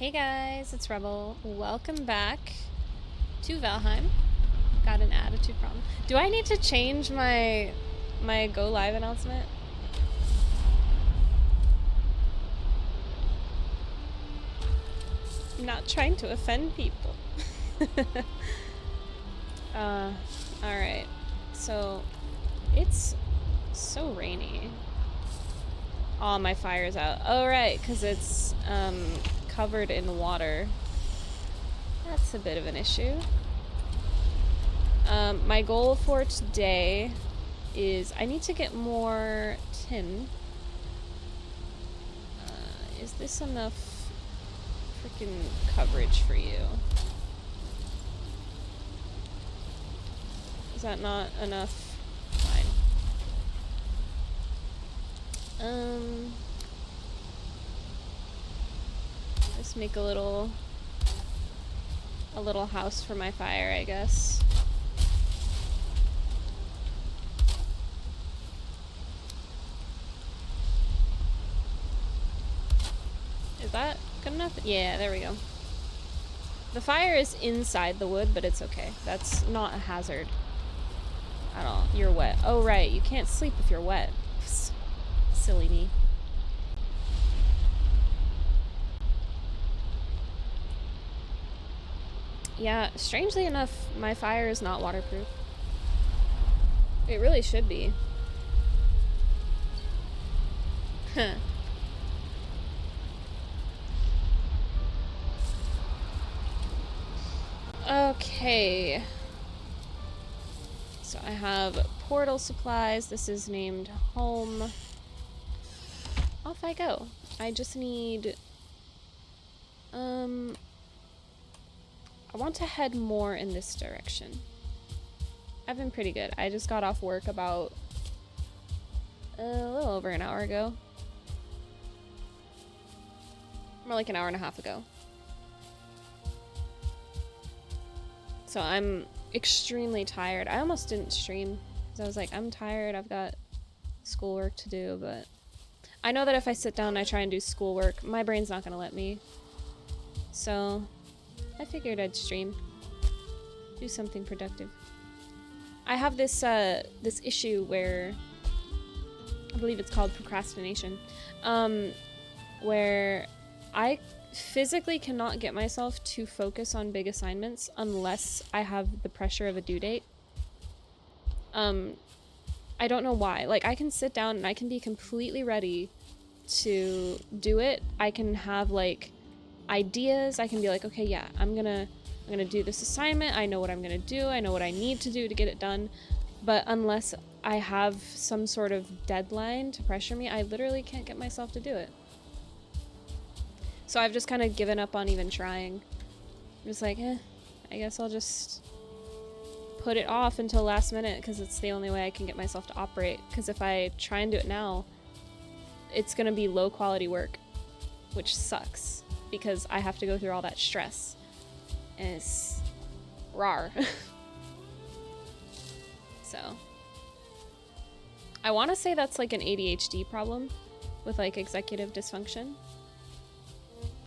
Hey guys, it's Rebel. Welcome back to Valheim. Got an attitude problem. Do I need to change my go live announcement? I'm not trying to offend people. Alright. So, it's so rainy. Oh, my fire's out. Oh, right, because it's covered in water. That's a bit of an issue. My goal for today is I need to get more tin. Is this enough freaking coverage for you? Is that not enough? Fine. Just make a little house for my fire, I guess. Is that good enough? Yeah, there we go. The fire is inside the wood, but it's okay. That's not a hazard at all. You're wet. Oh, right. You can't sleep if you're wet. Silly me. Yeah, strangely enough, my fire is not waterproof. It really should be. Huh. Okay. So I have portal supplies. This is named home. Off I go. I just need... I want to head more in this direction. I've been pretty good. I just got off work about a little over an hour ago. More like an hour and a half ago. So I'm extremely tired. I almost didn't stream because I was like, I'm tired. I've got schoolwork to do, but I know that if I sit down and I try and do schoolwork, my brain's not going to let me. So I figured I'd stream. Do something productive. I have this this issue where I believe it's called procrastination, where I physically cannot get myself to focus on big assignments unless I have the pressure of a due date. I don't know why. Like, I can sit down and I can be completely ready to do it. I can have like ideas. I can be like, okay, yeah, I'm gonna do this assignment. I know what I'm gonna do. I know what I need to do to get it done. But unless I have some sort of deadline to pressure me, I literally can't get myself to do it. So I've just kind of given up on even trying. I'm just like, I guess I'll just put it off until last minute because it's the only way I can get myself to operate. Because if I try and do it now, it's gonna be low quality work, which sucks because I have to go through all that stress. And it's rar. So I want to say that's like an ADHD problem with like executive dysfunction.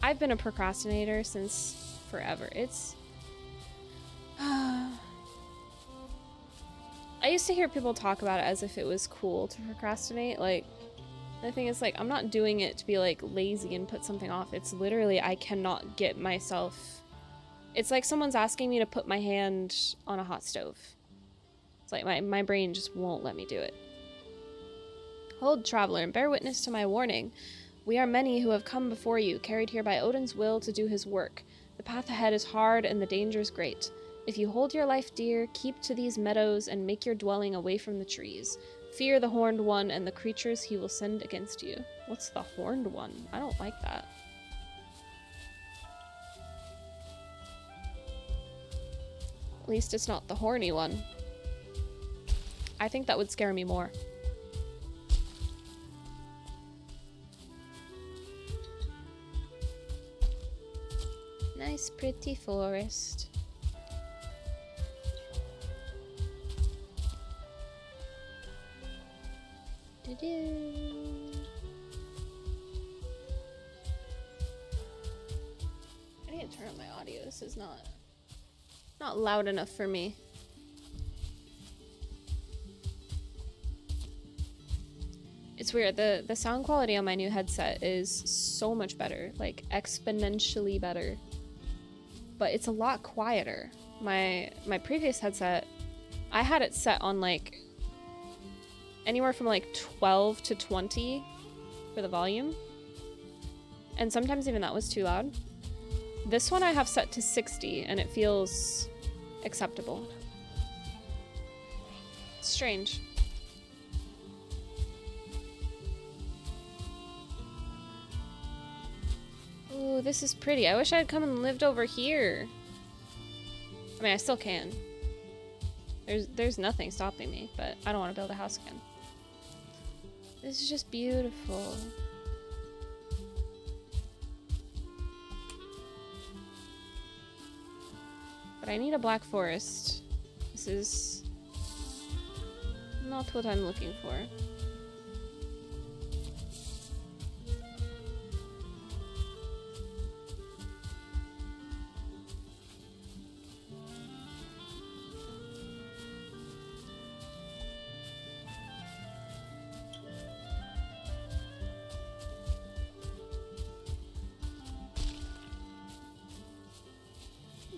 I've been a procrastinator since forever. It's I used to hear people talk about it as if it was cool to procrastinate. Like, the thing is, like, I'm not doing it to be like lazy and put something off. It's literally I cannot get myself. It's like someone's asking me to put my hand on a hot stove. It's like my brain just won't let me do it. Hold, traveler, and bear witness to my warning. We are many who have come before you, carried here by Odin's will to do his work. The path ahead is hard and the dangers great. If you hold your life dear, keep to these meadows and make your dwelling away from the trees. Fear the Horned One and the creatures he will send against you. What's the Horned One? I don't like that. At least it's not the horny one. I think that would scare me more. Nice, pretty forest. Turn up my audio. This is not loud enough for me. It's weird. The sound quality on my new headset is so much better, like exponentially better. But it's a lot quieter. My previous headset, I had it set on like anywhere from like 12 to 20 for the volume. And sometimes even that was too loud. This one I have set to 60 and it feels acceptable. It's strange. Ooh, this is pretty. I wish I had come and lived over here. I mean, I still can. There's nothing stopping me, but I don't want to build a house again. This is just beautiful. But I need a black forest. This is not what I'm looking for.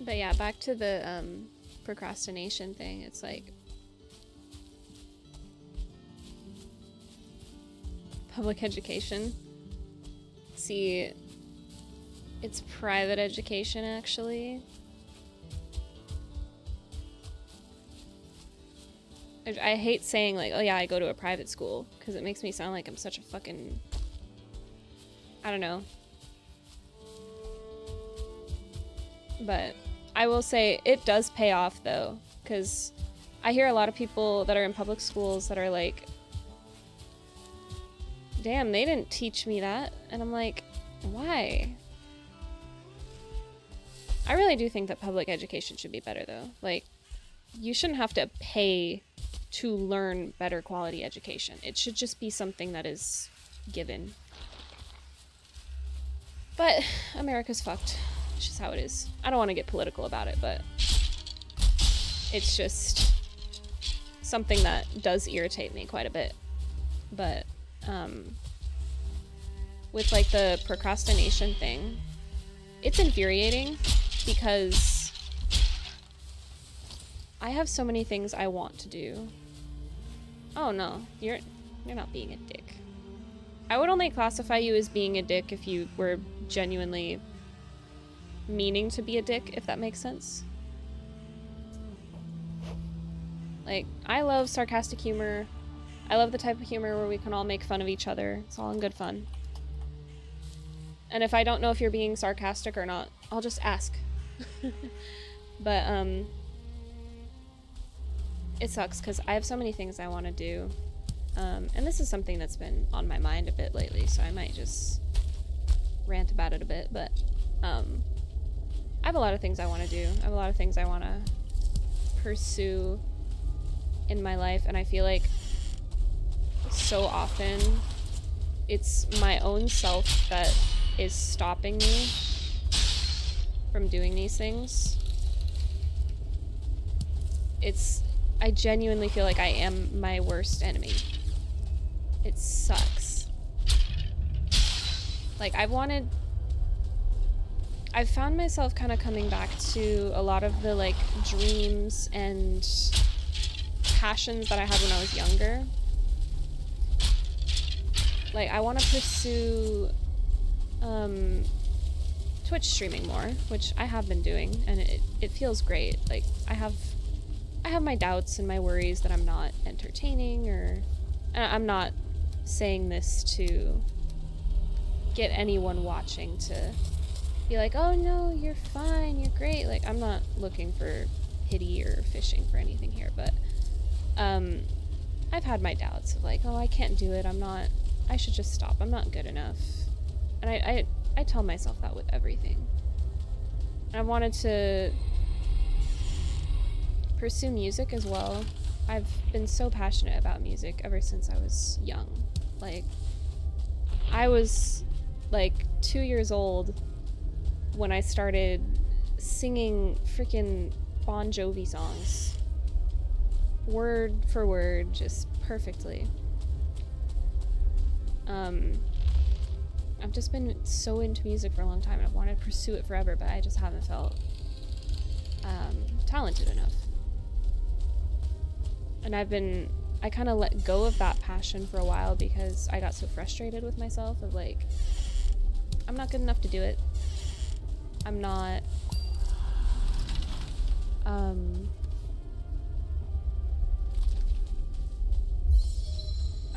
But yeah, back to the procrastination thing. It's like public education. See, it's private education actually. I hate saying like, oh yeah, I go to a private school, because it makes me sound like I'm such a fucking, I don't know. But I will say it does pay off though, because I hear a lot of people that are in public schools that are like, damn, they didn't teach me that. And I'm like, why? I really do think that public education should be better though. Like, you shouldn't have to pay to learn better quality education. It should just be something that is given. But America's fucked. It's just how it is. I don't want to get political about it, but it's just something that does irritate me quite a bit. But with like the procrastination thing, it's infuriating because I have so many things I want to do. Oh no, you're not being a dick. I would only classify you as being a dick if you were genuinely meaning to be a dick, if that makes sense. Like, I love sarcastic humor. I love the type of humor where we can all make fun of each other. It's all in good fun. And if I don't know if you're being sarcastic or not, I'll just ask. But it sucks because I have so many things I want to do. And this is something that's been on my mind a bit lately, so I might just rant about it a bit, but I have a lot of things I want to do. I have a lot of things I want to pursue in my life, and I feel like so often it's my own self that is stopping me from doing these things. I genuinely feel like I am my worst enemy. It sucks. Like, I've found myself kind of coming back to a lot of the like dreams and passions that I had when I was younger. Like, I want to pursue Twitch streaming more, which I have been doing, and it feels great. Like, I have my doubts and my worries that I'm not entertaining, or I'm not saying this to get anyone watching to be like, oh no, you're fine, you're great. Like, I'm not looking for pity or fishing for anything here, but I've had my doubts of like, oh, I can't do it, I should just stop, I'm not good enough. And I tell myself that with everything. And I wanted to pursue music as well. I've been so passionate about music ever since I was young. Like, I was like 2 years old when I started singing freaking Bon Jovi songs. Word for word, just perfectly. I've just been so into music for a long time and I've wanted to pursue it forever, but I just haven't felt talented enough. And I kind of let go of that passion for a while because I got so frustrated with myself of like, I'm not good enough to do it. I'm not, I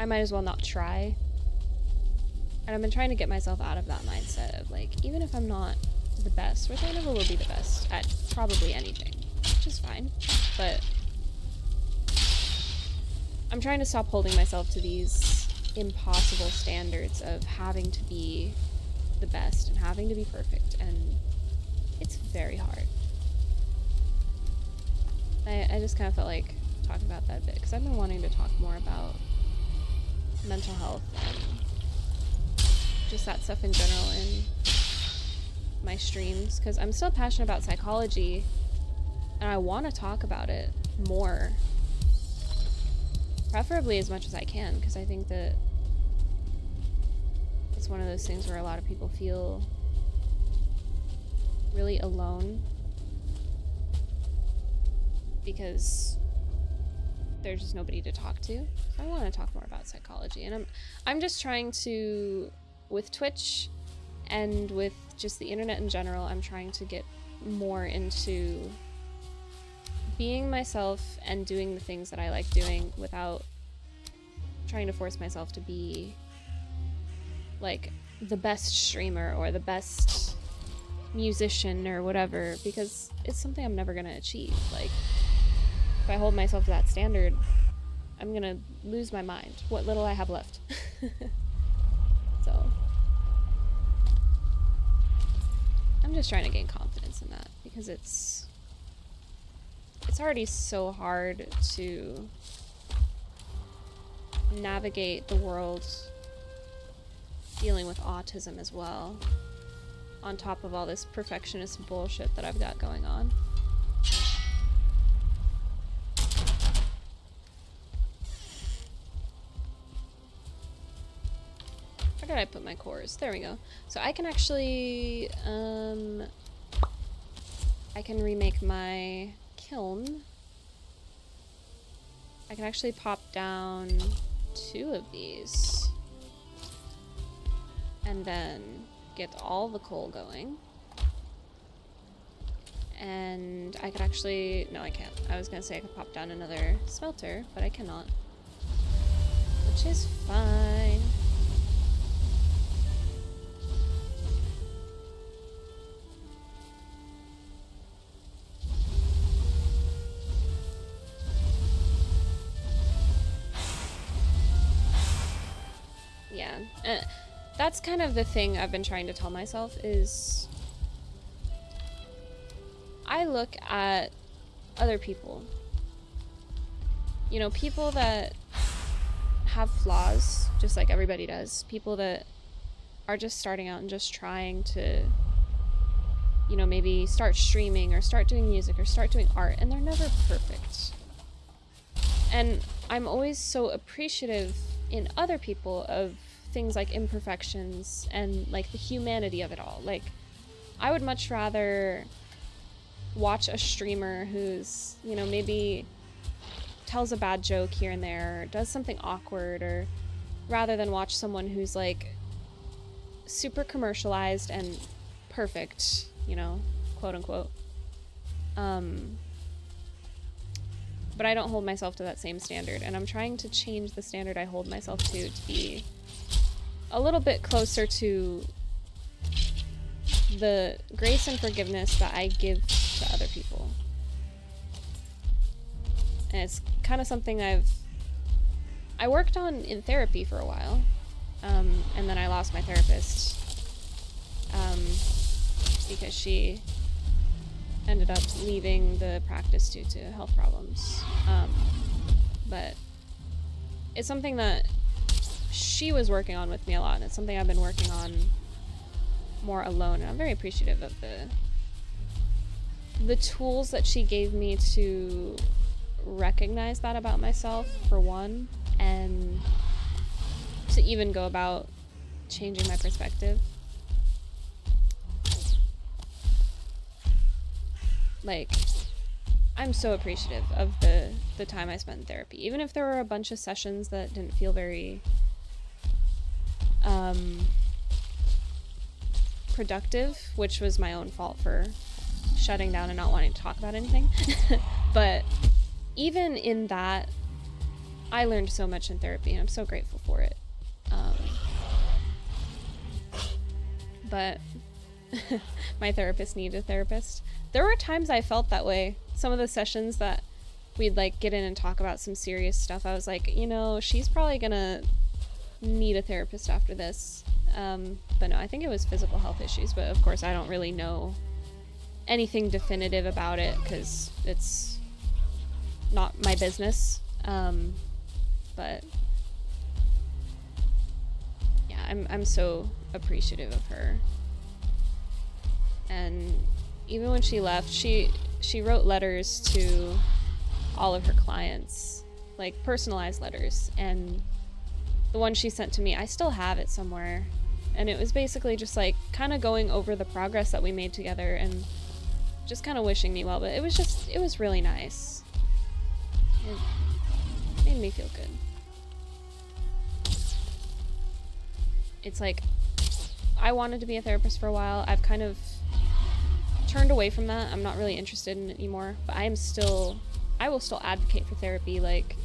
might as well not try. And I've been trying to get myself out of that mindset of like, even if I'm not the best, which I never will be the best at probably anything, which is fine, but I'm trying to stop holding myself to these impossible standards of having to be the best and having to be perfect, and it's very hard. I just kind of felt like talking about that a bit because I've been wanting to talk more about mental health and just that stuff in general in my streams, because I'm still passionate about psychology and I want to talk about it more, preferably as much as I can, because I think that it's one of those things where a lot of people feel really alone because there's just nobody to talk to. So I want to talk more about psychology, and I'm just trying to, with Twitch and with just the internet in general, I'm trying to get more into being myself and doing the things that I like doing without trying to force myself to be like the best streamer or the best musician or whatever, because it's something I'm never gonna achieve. Like, if I hold myself to that standard, I'm gonna lose my mind, what little I have left. So I'm just trying to gain confidence in that, because it's already so hard to navigate the world dealing with autism as well, on top of all this perfectionist bullshit that I've got going on. Where did I put my cores? There we go. So I can actually, I can remake my kiln. I can actually pop down 2 of these and then get all the coal going. And I could actually, no, I can't. I was gonna say I could pop down another smelter, but I cannot, which is fine. Yeah, that's kind of the thing I've been trying to tell myself is I look at other people, you know, people that have flaws just like everybody does, people that are just starting out and just trying to, you know, maybe start streaming or start doing music or start doing art, and they're never perfect. And I'm always so appreciative in other people of things like imperfections and like the humanity of it all. Like, I would much rather watch a streamer who's, you know, maybe tells a bad joke here and there, or does something awkward, or rather than watch someone who's like super commercialized and perfect, you know, quote unquote. But I don't hold myself to that same standard, and I'm trying to change the standard I hold myself to be a little bit closer to the grace and forgiveness that I give to other people. And it's kind of something I worked on in therapy for a while, and then I lost my therapist because she ended up leaving the practice due to health problems. But it's something that she was working on with me a lot, and it's something I've been working on more alone. And I'm very appreciative of the tools that she gave me to recognize that about myself, for one, and to even go about changing my perspective. Like, I'm so appreciative of the time I spent in therapy. Even if there were a bunch of sessions that didn't feel very productive, which was my own fault for shutting down and not wanting to talk about anything. But even in that, I learned so much in therapy, and I'm so grateful for it. But my therapist needed a therapist. There were times I felt that way. Some of the sessions that we'd like get in and talk about some serious stuff, I was like, you know, she's probably gonna need a therapist after this. But no, I think it was physical health issues, but of course I don't really know anything definitive about it because it's not my business. But yeah, I'm so appreciative of her. And even when she left, she wrote letters to all of her clients, like personalized letters, and the one she sent to me, I still have it somewhere, and it was basically just like kind of going over the progress that we made together and just kind of wishing me well. But it was really nice. It made me feel good. It's like, I wanted to be a therapist for a while. I've kind of turned away from that. I'm not really interested in it anymore, but I will still advocate for therapy, like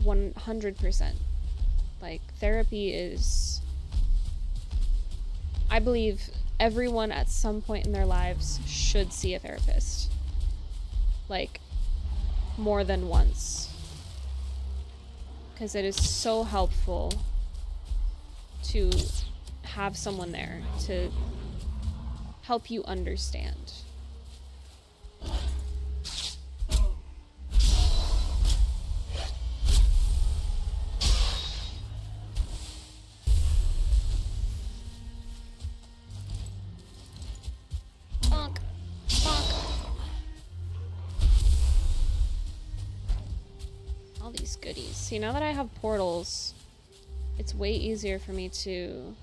100%. Like, therapy is, I believe everyone at some point in their lives should see a therapist, like more than once, because it is so helpful to have someone there to help you understand. Bonk. Bonk. All these goodies. See, now that I have portals, it's way easier for me to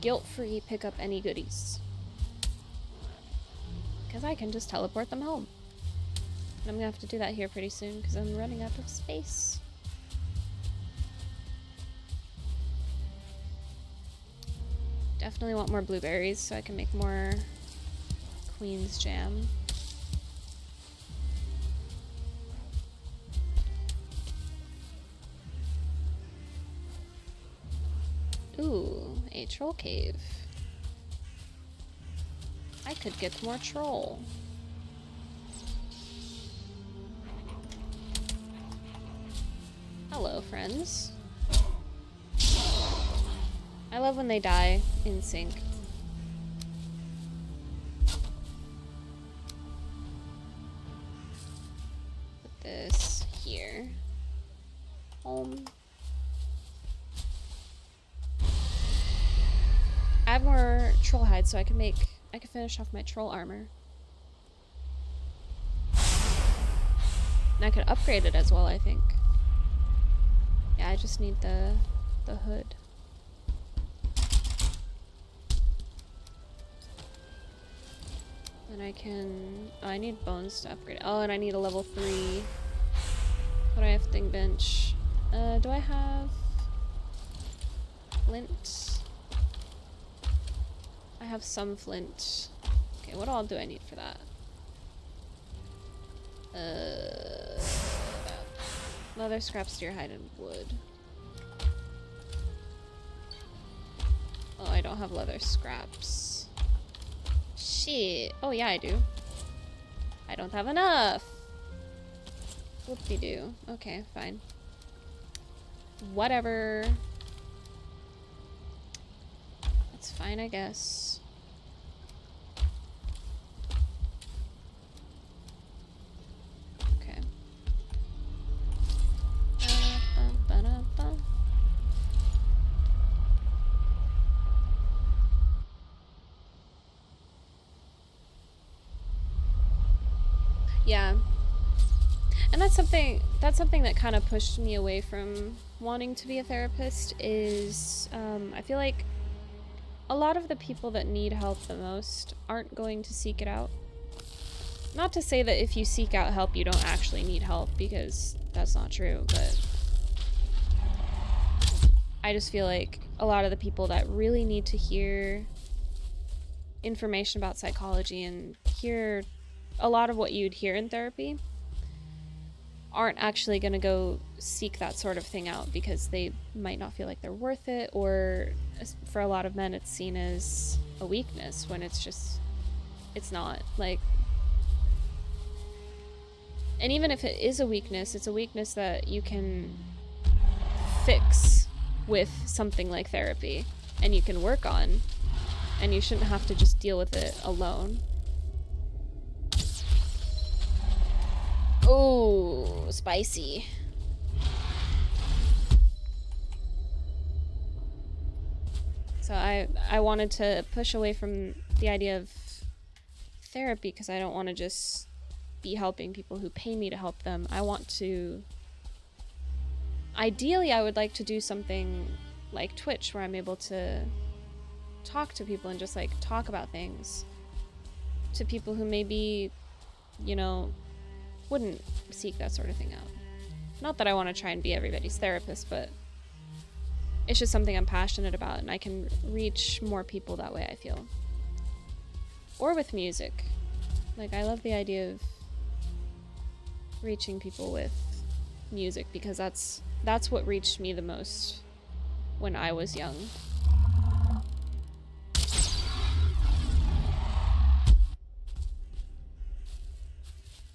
guilt-free pick up any goodies, because I can just teleport them home. And I'm gonna have to do that here pretty soon because I'm running out of space. Definitely want more blueberries so I can make more Queen's jam. Ooh, a troll cave. I could get more troll. Hello, friends. I love when they die in sync. Put this here. Home. I have more troll hides, so I can finish off my troll armor. And I could upgrade it as well, I think. Yeah, I just need the hood. And I can... Oh, I need bones to upgrade it. Oh, and I need a level 3. What do I have? Thing bench. Do I have... flint? I have some flint. Okay, what all do I need for that? Leather, scrap, steer hide, and wood. Oh, I don't have leather scraps. Shit. Oh, yeah, I do. I don't have enough. Whoop-de-doo. Okay, fine. Whatever. It's fine, I guess. Okay. Yeah. And that's something that kind of pushed me away from wanting to be a therapist is I feel like a lot of the people that need help the most aren't going to seek it out. Not to say that if you seek out help you don't actually need help, because that's not true, but I just feel like a lot of the people that really need to hear information about psychology and hear a lot of what you'd hear in therapy aren't actually going to go seek that sort of thing out because they might not feel like they're worth it, or for a lot of men it's seen as a weakness when it's not. Like, and even if it is a weakness, it's a weakness that you can fix with something like therapy and you can work on, and you shouldn't have to just deal with it alone. Oh, spicy. So I wanted to push away from the idea of therapy because I don't want to just be helping people who pay me to help them. I want to... Ideally, I would like to do something like Twitch where I'm able to talk to people and just like talk about things to people who maybe, you know, wouldn't seek that sort of thing out. Not that I want to try and be everybody's therapist, but it's just something I'm passionate about, and I can reach more people that way, I feel. Or with music. Like, I love the idea of reaching people with music because that's what reached me the most when I was young.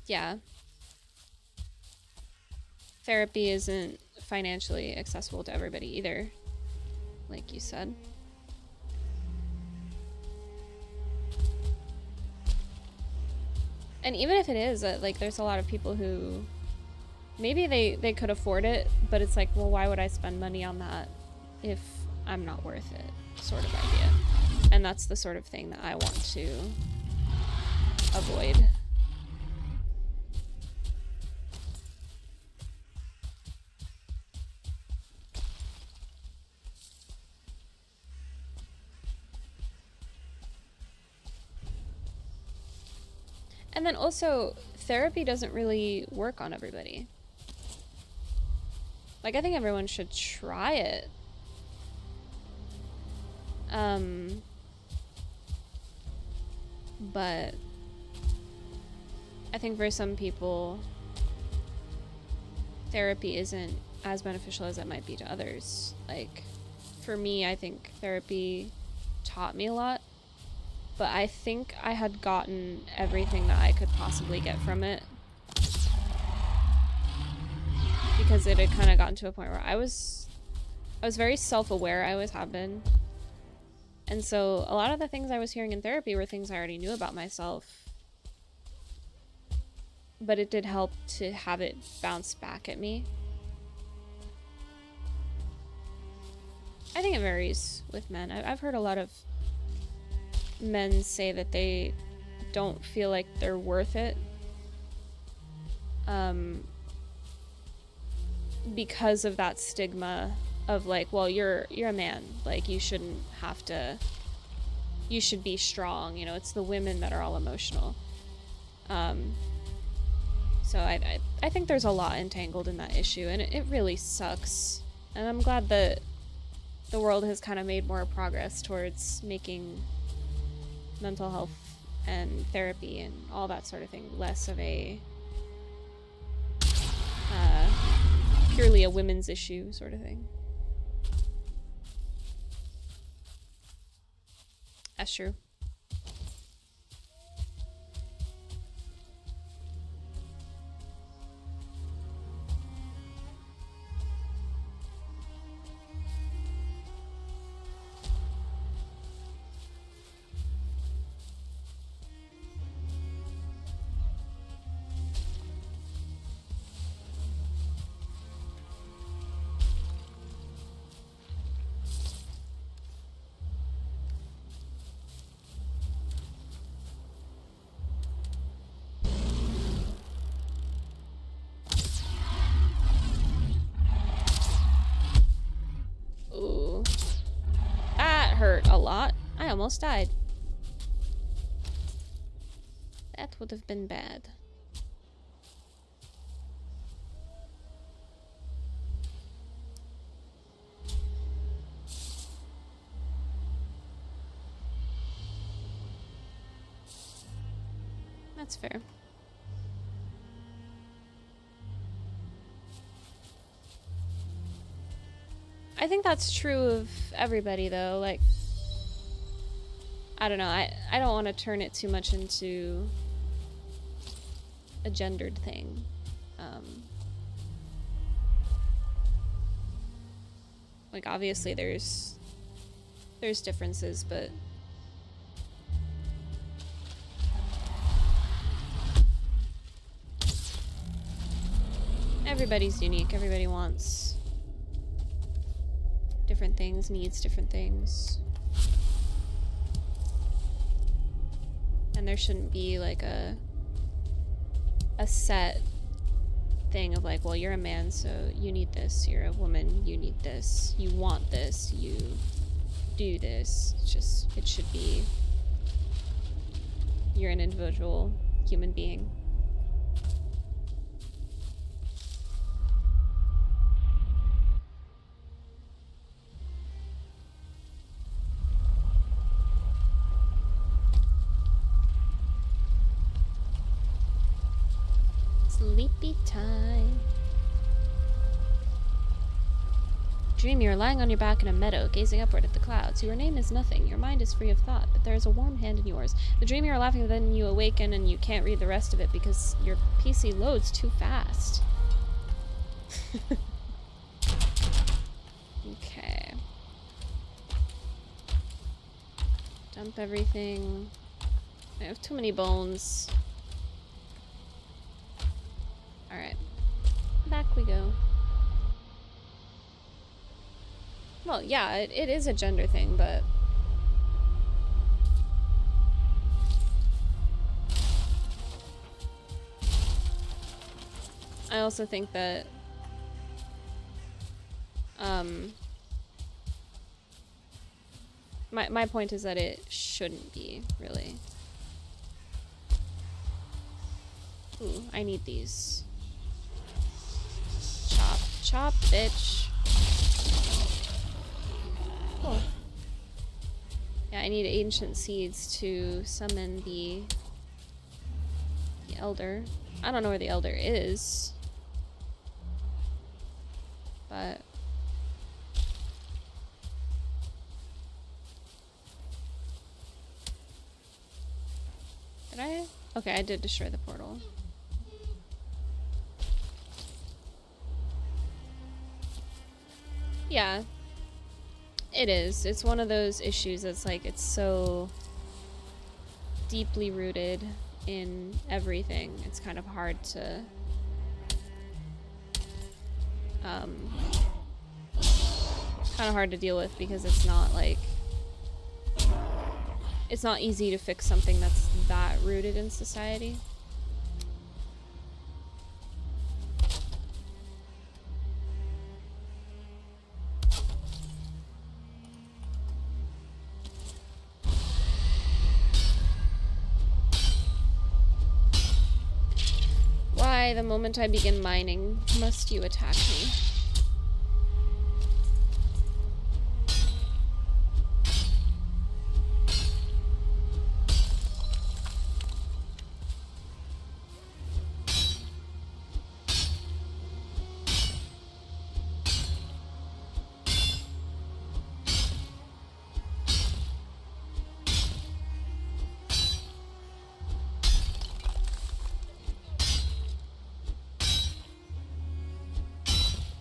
Yeah. Therapy isn't financially accessible to everybody either, like you said. And even if it is, like, there's a lot of people who maybe they could afford it, but it's like, well, why would I spend money on that if I'm not worth it, sort of idea. And that's the sort of thing that I want to avoid. And then also, therapy doesn't really work on everybody. Like, I think everyone should try it. But I think for some people, therapy isn't as beneficial as it might be to others. Like, for me, I think therapy taught me a lot, but I think I had gotten everything that I could possibly get from it, because it had kind of gotten to a point where I was very self-aware. I always have been. And so a lot of the things I was hearing in therapy were things I already knew about myself. But it did help to have it bounce back at me. I think it varies with men. I've heard a lot of men say that they don't feel like they're worth it. Because of that stigma of like, well, you're a man, like you shouldn't have to, you should be strong, you know, it's the women that are all emotional. So I think there's a lot entangled in that issue, and it really sucks. And I'm glad that the world has kind of made more progress towards making mental health and therapy and all that sort of thing less of a purely a women's issue sort of thing. That's true. hurt a lot. I almost died. That would have been bad. That's fair. I think that's true of everybody, though. Like, I don't know. I don't want to turn it too much into a gendered thing. Like, obviously there's differences, but everybody's unique. Everybody wants different things, needs different things. And there shouldn't be like a set thing of like, well, you're a man, so you need this. You're a woman, you need this. You want this, you do this. It's just, it should be, you're an individual human being. Sleepy time. Dream you are lying on your back in a meadow, gazing upward at the clouds. Your name is nothing, your mind is free of thought, but there is a warm hand in yours. The dream you are laughing, then you awaken and you can't read the rest of it because your PC loads too fast. Okay. Dump everything. I have too many bones. Alright. Back we go. Well, yeah, it is a gender thing, but I also think that my point is that it shouldn't be, really. Ooh, I need these. Chop, chop, bitch. Cool. Yeah, I need ancient seeds to summon the elder. I don't know where the elder is, but did I? Okay, I did destroy the portal. Yeah. It is. It's one of those issues that's like, it's so deeply rooted in everything. It's kind of hard to deal with because it's not like, it's not easy to fix something that's that rooted in society. The moment I begin mining, must you attack me?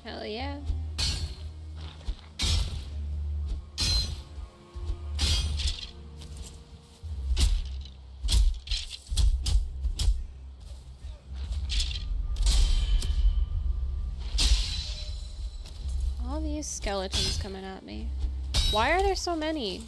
Hell yeah. All these skeletons coming at me. Why are there so many?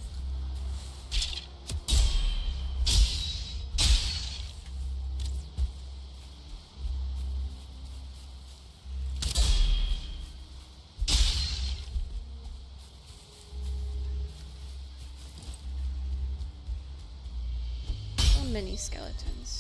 many skeletons.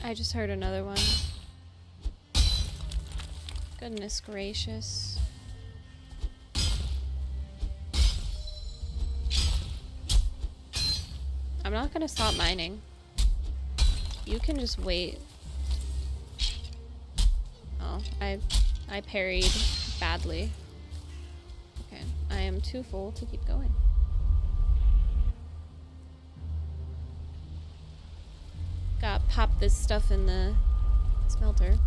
I just heard another one. Goodness gracious. I'm not gonna stop mining. You can just wait. Oh, I parried badly. Okay, I am too full to keep going. Gotta pop this stuff in the smelter.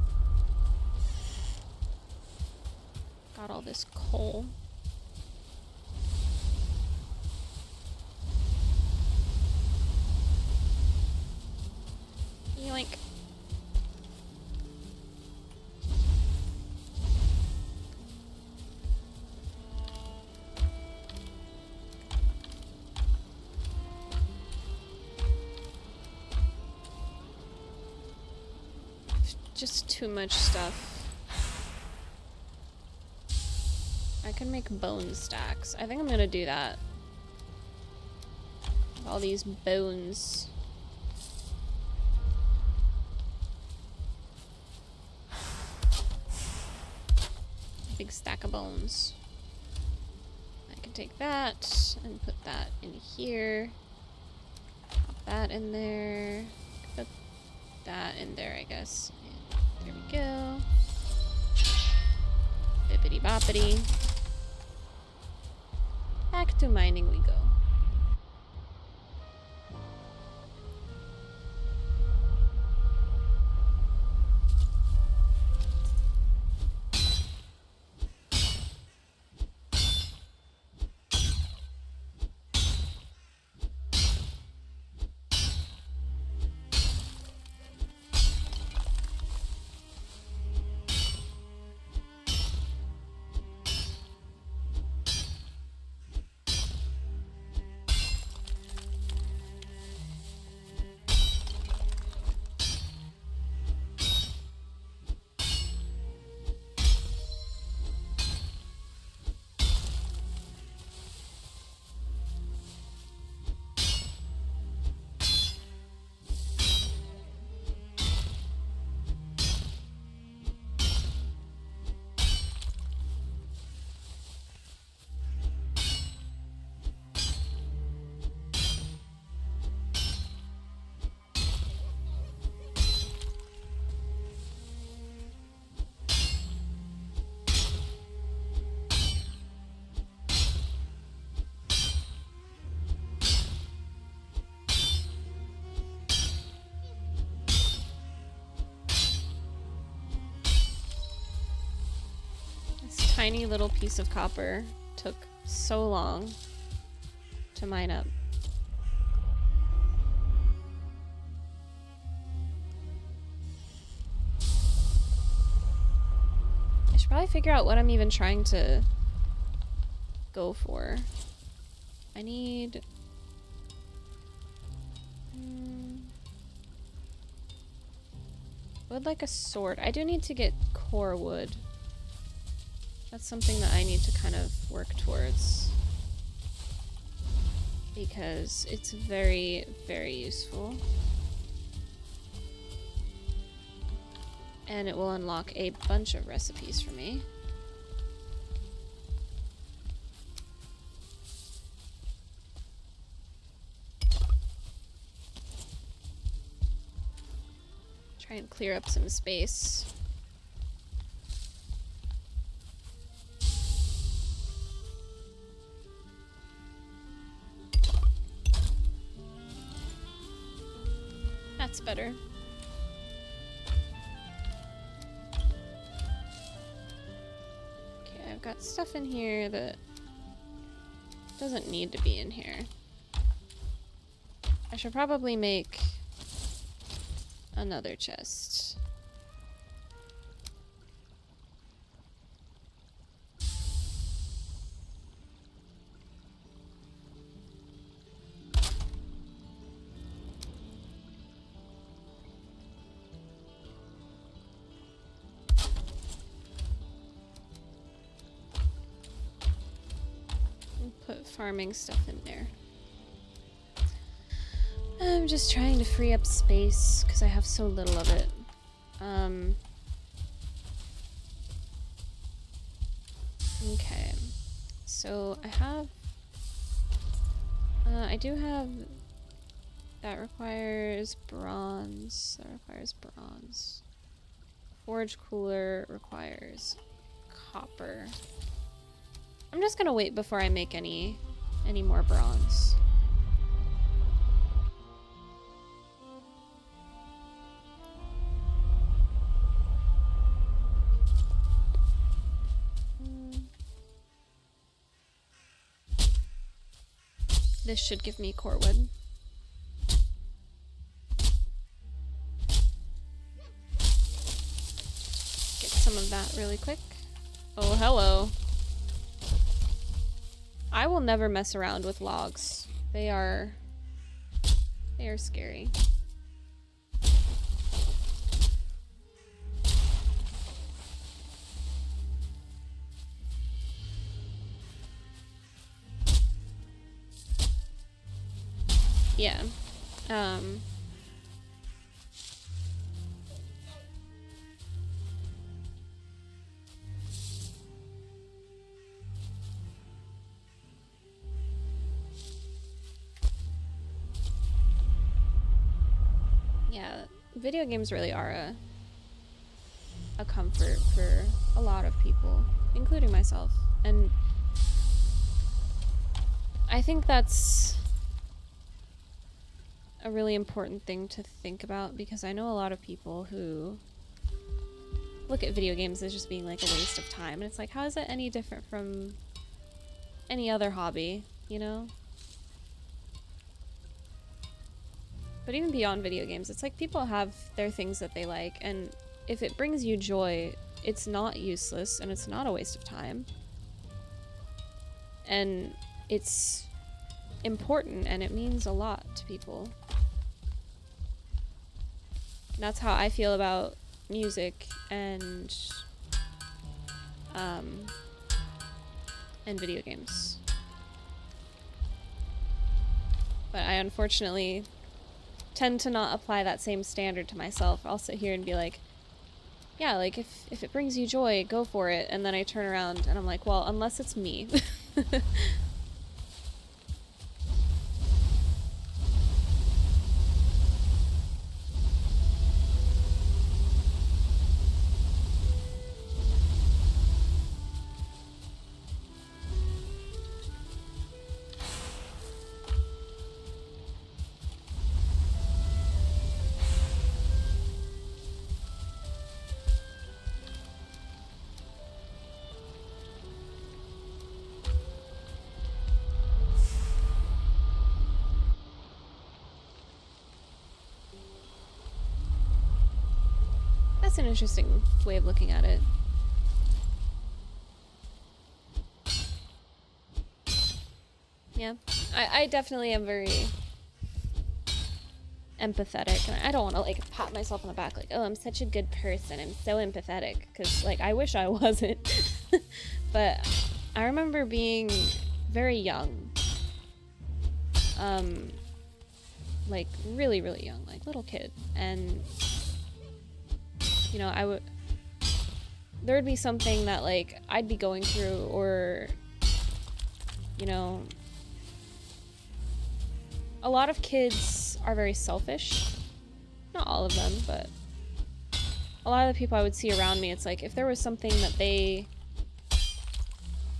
Got all this coal. Yoink. Just too much stuff. I can make bone stacks. I think I'm gonna do that. All these bones. Big stack of bones. I can take that and put that in here. Pop that in there. Put that in there, I guess. There we go. Bippity boppity. Back to mining we go. Tiny little piece of copper took so long to mine up. I should probably figure out what I'm even trying to go for. I need... would like a sword. I do need to get core wood. That's something that I need to kind of work towards. Because it's very, very useful. And it will unlock a bunch of recipes for me. Try and clear up some space. That's better. Okay, I've got stuff in here that doesn't need to be in here. I should probably make another chest. farming stuff in there. I'm just trying to free up space because I have so little of it. Okay, so I do have, that requires bronze, Forge cooler requires copper. I'm just gonna wait before I make any more bronze. This should give me core wood. Get some of that really quick. Oh, hello. I will never mess around with logs. They are scary. Yeah. Yeah, video games really are a comfort for a lot of people, including myself. And I think that's a really important thing to think about, because I know a lot of people who look at video games as just being like a waste of time, and it's like, how is it any different from any other hobby, you know? But even beyond video games, it's like people have their things that they like, and if it brings you joy, it's not useless and it's not a waste of time. And it's important and it means a lot to people. And that's how I feel about music and video games. But I unfortunately tend to not apply that same standard to myself. I'll sit here and be like, yeah, like if it brings you joy, go for it. And then I turn around and I'm like, well, unless it's me. That's an interesting way of looking at it. Yeah, I definitely am very empathetic, and I don't want to like pat myself on the back like, oh, I'm such a good person, I'm so empathetic, because like I wish I wasn't. But I remember being very young, like really young, like little kid, and you know, there would be something that like I'd be going through, or you know, a lot of kids are very selfish. Not all of them, but a lot of the people I would see around me, it's like if there was something that they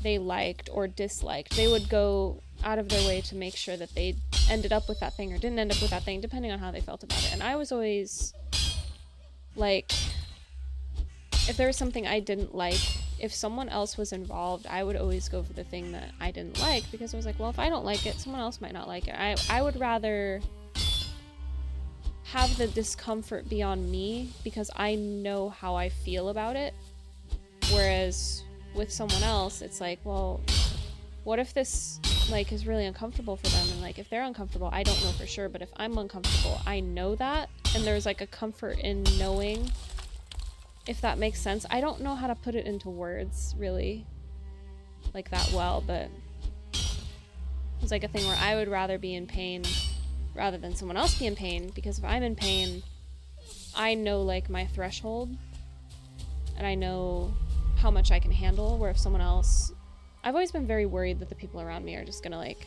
liked or disliked, they would go out of their way to make sure that they ended up with that thing or didn't end up with that thing, depending on how they felt about it. And I was always like, if there was something I didn't like, if someone else was involved, I would always go for the thing that I didn't like, because I was like, well, if I don't like it, someone else might not like it. I would rather have the discomfort be on me, because I know how I feel about it. Whereas with someone else, it's like, well, what if this like is really uncomfortable for them? And like if they're uncomfortable, I don't know for sure, but if I'm uncomfortable, I know that, and there's like a comfort in knowing, if that makes sense. I don't know how to put it into words really like that well, but It's like a thing where I would rather be in pain rather than someone else be in pain, because if I'm in pain, I know like my threshold and I know how much I can handle, where if someone else... I've always been very worried that the people around me are just gonna like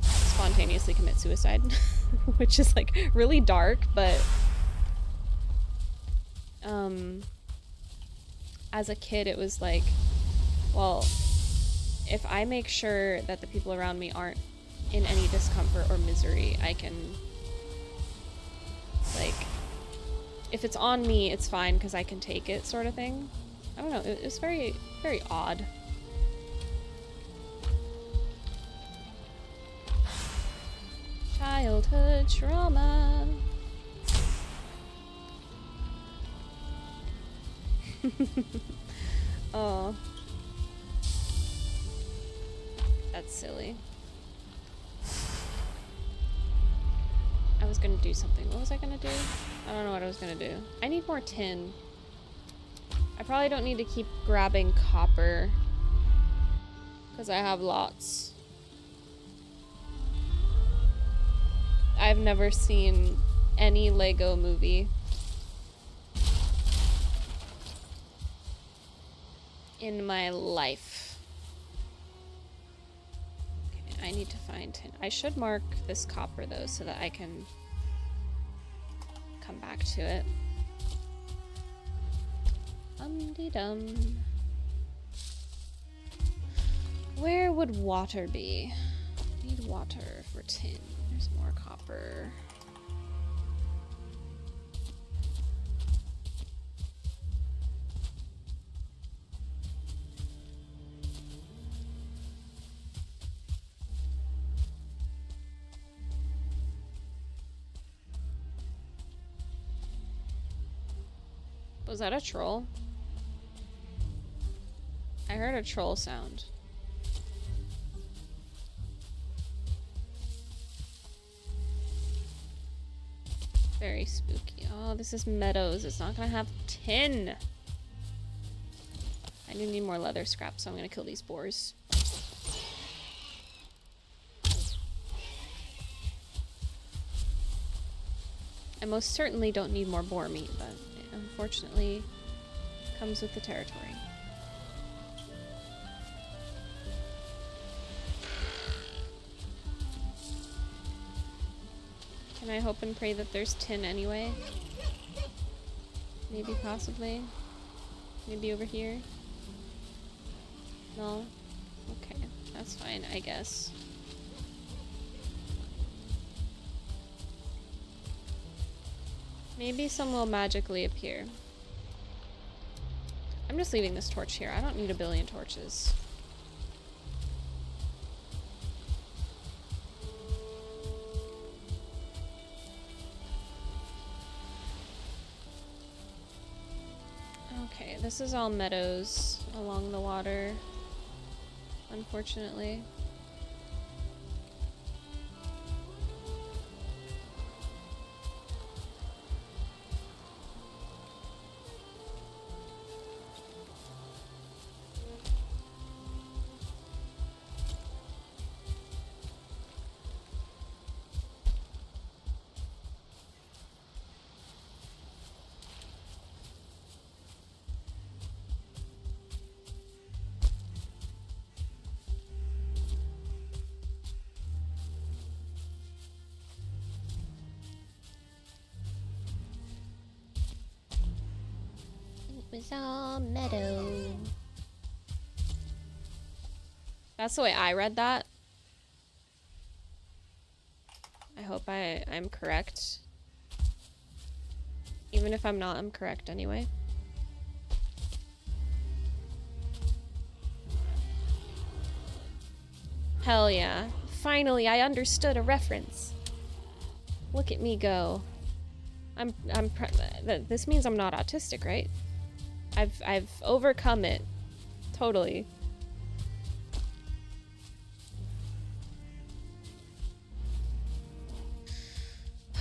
spontaneously commit suicide, which is like really dark, but as a kid it was like, well, if I make sure that the people around me aren't in any discomfort or misery, I can, like, if it's on me, it's fine because I can take it, sort of thing. I don't know, it was very, very odd. Childhood trauma. Oh. That's silly. I was gonna do something. What was I gonna do? I don't know what I was gonna do. I need more tin. I probably don't need to keep grabbing copper, because I have lots. I've never seen any Lego movie in my life. Okay, I need to find tin. I should mark this copper though so that I can come back to it. Dum-de-dum. Where would water be? I need water for tin. There's more copper. Was that a troll? I heard a troll sound. Very spooky. Oh, this is meadows. It's not gonna have tin. I do need more leather scrap, so I'm gonna kill these boars. I most certainly don't need more boar meat, but it unfortunately comes with the territory. Can I hope and pray that there's tin anyway? Maybe, possibly. Maybe over here? No? Okay, that's fine, I guess. Maybe some will magically appear. I'm just leaving this torch here. I don't need a billion torches. Okay, this is all meadows along the water, unfortunately. Was all meadow. That's the way I read that. I hope I'm correct. Even if I'm not, I'm correct anyway. Hell yeah. Finally, I understood a reference. Look at me go. This means I'm not autistic, right? I've overcome it. Totally.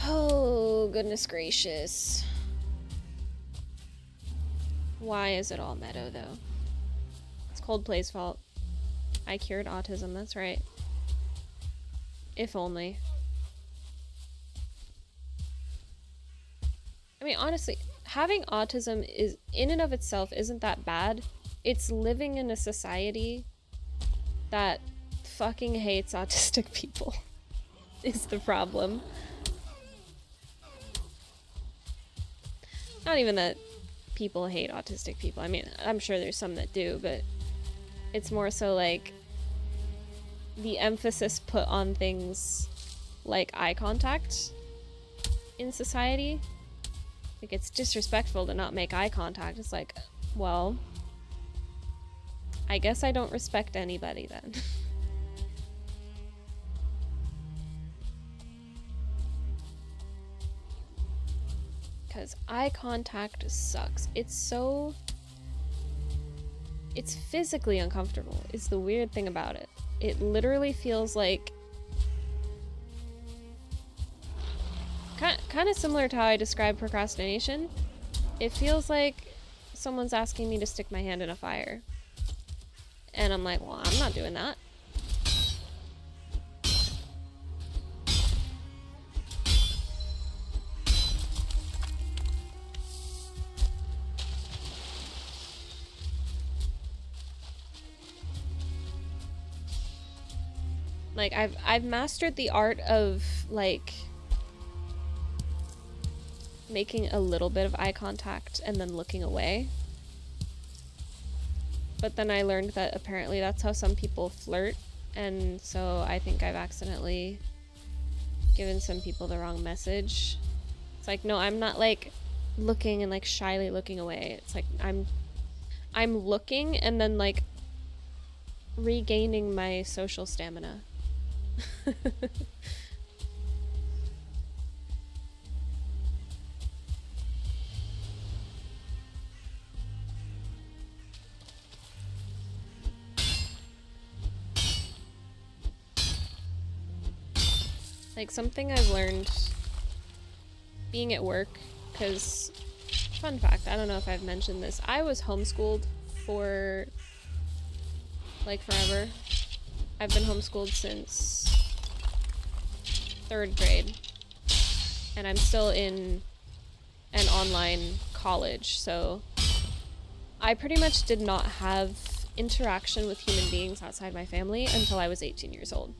Oh, goodness gracious. Why is it all meadow, though? It's Coldplay's fault. I cured autism, that's right. If only. I mean, honestly, having autism is, in and of itself, isn't that bad. It's living in a society that fucking hates autistic people is the problem. Not even that people hate autistic people. I mean, I'm sure there's some that do, but it's more so like the emphasis put on things like eye contact in society. Like, it's disrespectful to not make eye contact. It's like, well, I guess I don't respect anybody then. Because eye contact sucks. It's physically uncomfortable, is the weird thing about it. It literally feels like kind of similar to how I describe procrastination. It feels like someone's asking me to stick my hand in a fire. And I'm like, well, I'm not doing that. Like, I've mastered the art of, like, making a little bit of eye contact and then looking away. But then I learned that apparently that's how some people flirt, and so I think I've accidentally given some people the wrong message. It's like, no, I'm not, like, looking and, like, shyly looking away. It's like, I'm looking and then, like, regaining my social stamina. Like, something I've learned being at work, because, fun fact, I don't know if I've mentioned this, I was homeschooled for, like, forever. I've been homeschooled since 3rd grade, and I'm still in an online college, so I pretty much did not have interaction with human beings outside my family until I was 18 years old.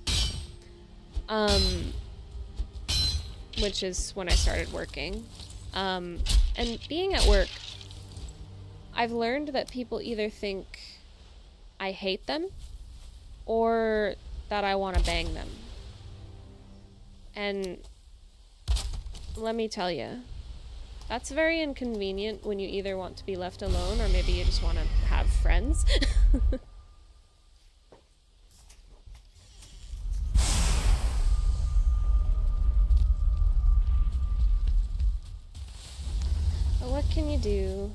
Which is when I started working. And being at work, I've learned that people either think I hate them or that I want to bang them. And let me tell you, that's very inconvenient when you either want to be left alone or maybe you just want to have friends. But what can you do?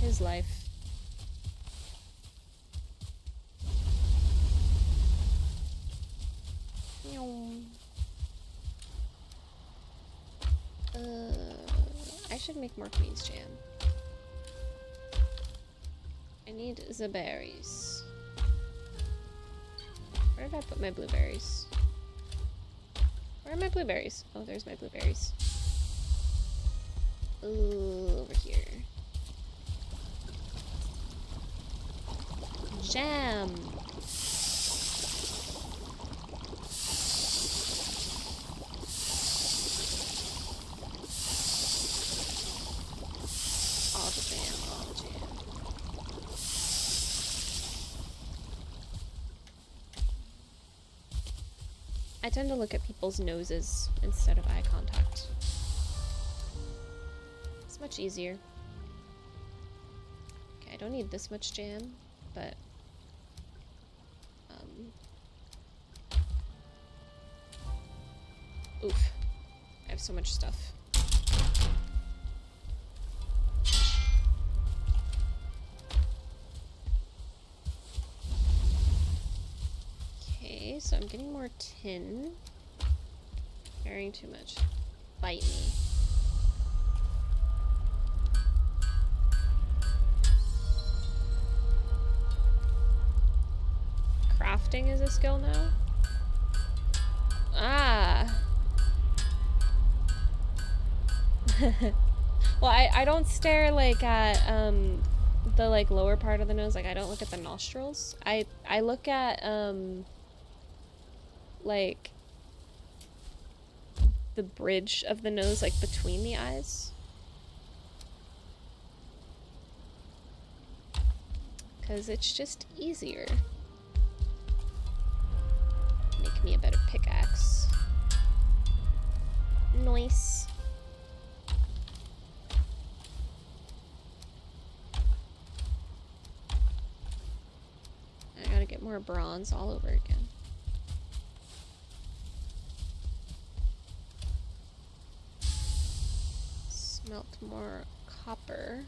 His life. I should make more queen's jam. I need the berries. Where did I put my blueberries? Where are my blueberries? Oh, there's my blueberries. Ooh, over here. Jam! All the jam, all the jam. I tend to look at people's noses instead of eye contact. It's much easier. Okay, I don't need this much jam, but oof. I have so much stuff. Okay, so I'm getting more tin. Carrying too much. Bite me. Crafting is a skill now? Well, I don't stare like at the like lower part of the nose. Like I don't look at the nostrils. I look at like the bridge of the nose, like between the eyes. Because it's just easier. Make me a better pickaxe. Nice. I gotta get more bronze all over again. Smelt more copper.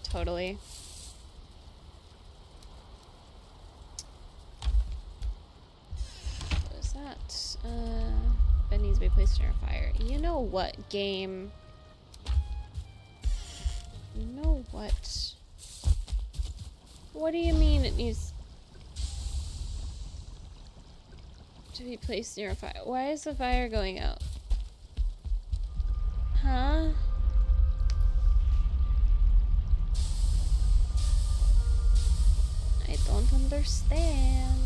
Totally. What is that? Bed needs to be placed near a fire. You know what, game? You know what? What do you mean it needs to be placed near a fire? Why is the fire going out? Huh? I don't understand.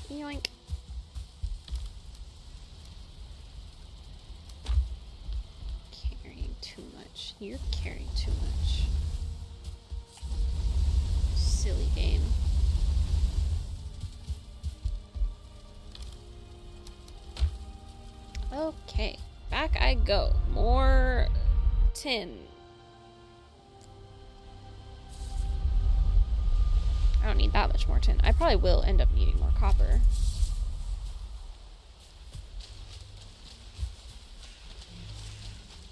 Yoink. Carrying too much. You're carrying too much. Silly game. Okay, back I go. More tin. I don't need that much more tin. I probably will end up needing more copper.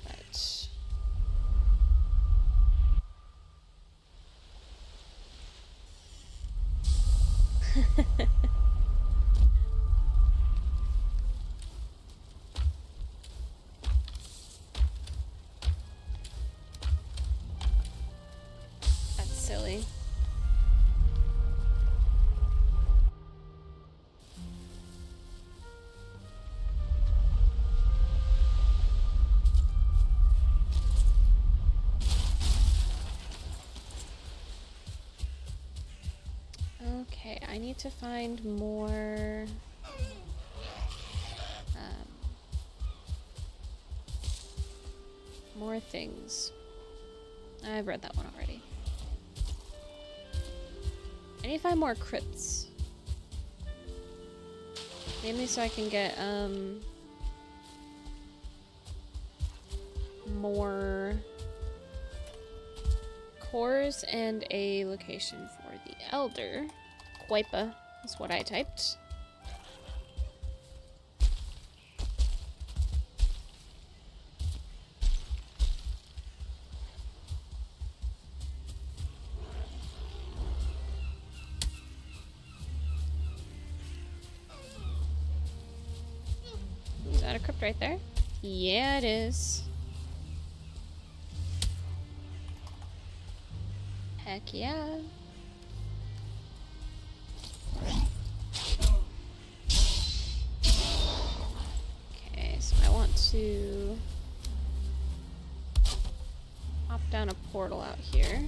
But that's silly. Okay, I need to find more more things. I've read that one already. I need to find more crypts. Mainly so I can get more cores and a location for the elder. Quaipa is what I typed. Is that a crypt right there? Yeah, it is. Heck yeah. Okay, so I want to pop down a portal out here.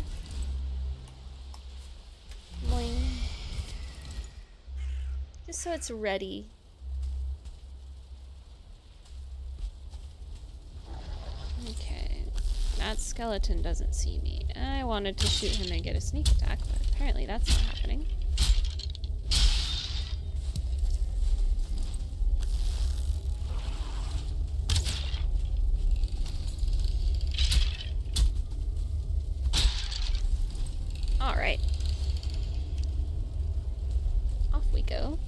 Boing. Just so it's ready. Okay, that skeleton doesn't see me. I wanted to shoot him and get a sneak attack, but apparently that's not happening. Alright. Off we go.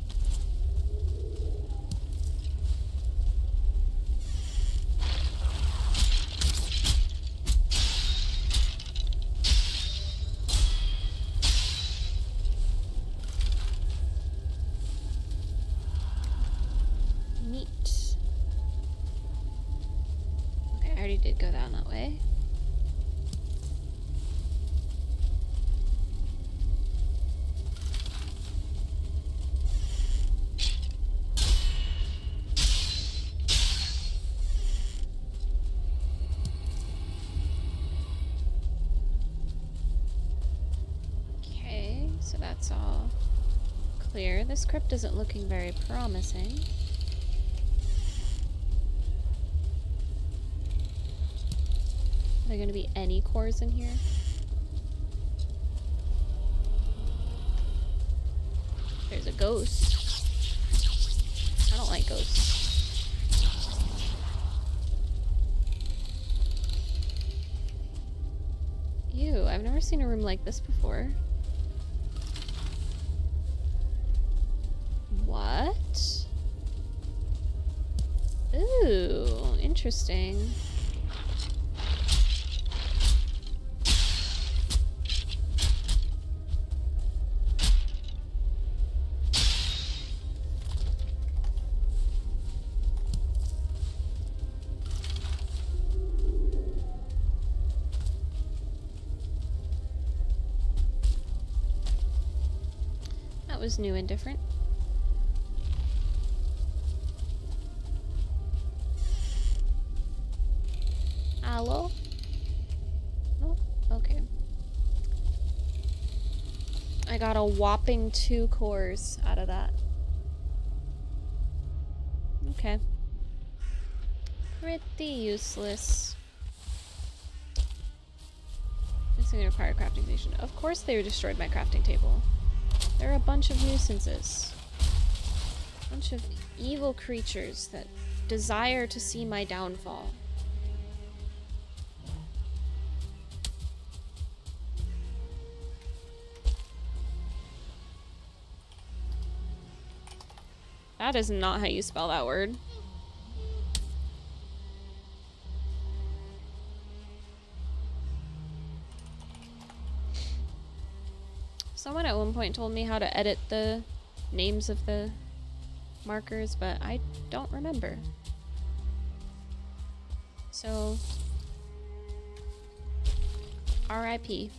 clear. This crypt isn't looking very promising. Are there going to be any cores in here? There's a ghost. I don't like ghosts. Ew, I've never seen a room like this before. What? Ooh, interesting. That was new and different. Hello? Oh, okay. I got a whopping 2 cores out of that. Okay. Pretty useless. This thing required crafting station. Of course they destroyed my crafting table. They're a bunch of nuisances. A bunch of evil creatures that desire to see my downfall. That is not how you spell that word. Someone at one point told me how to edit the names of the markers, but I don't remember. So, RIP.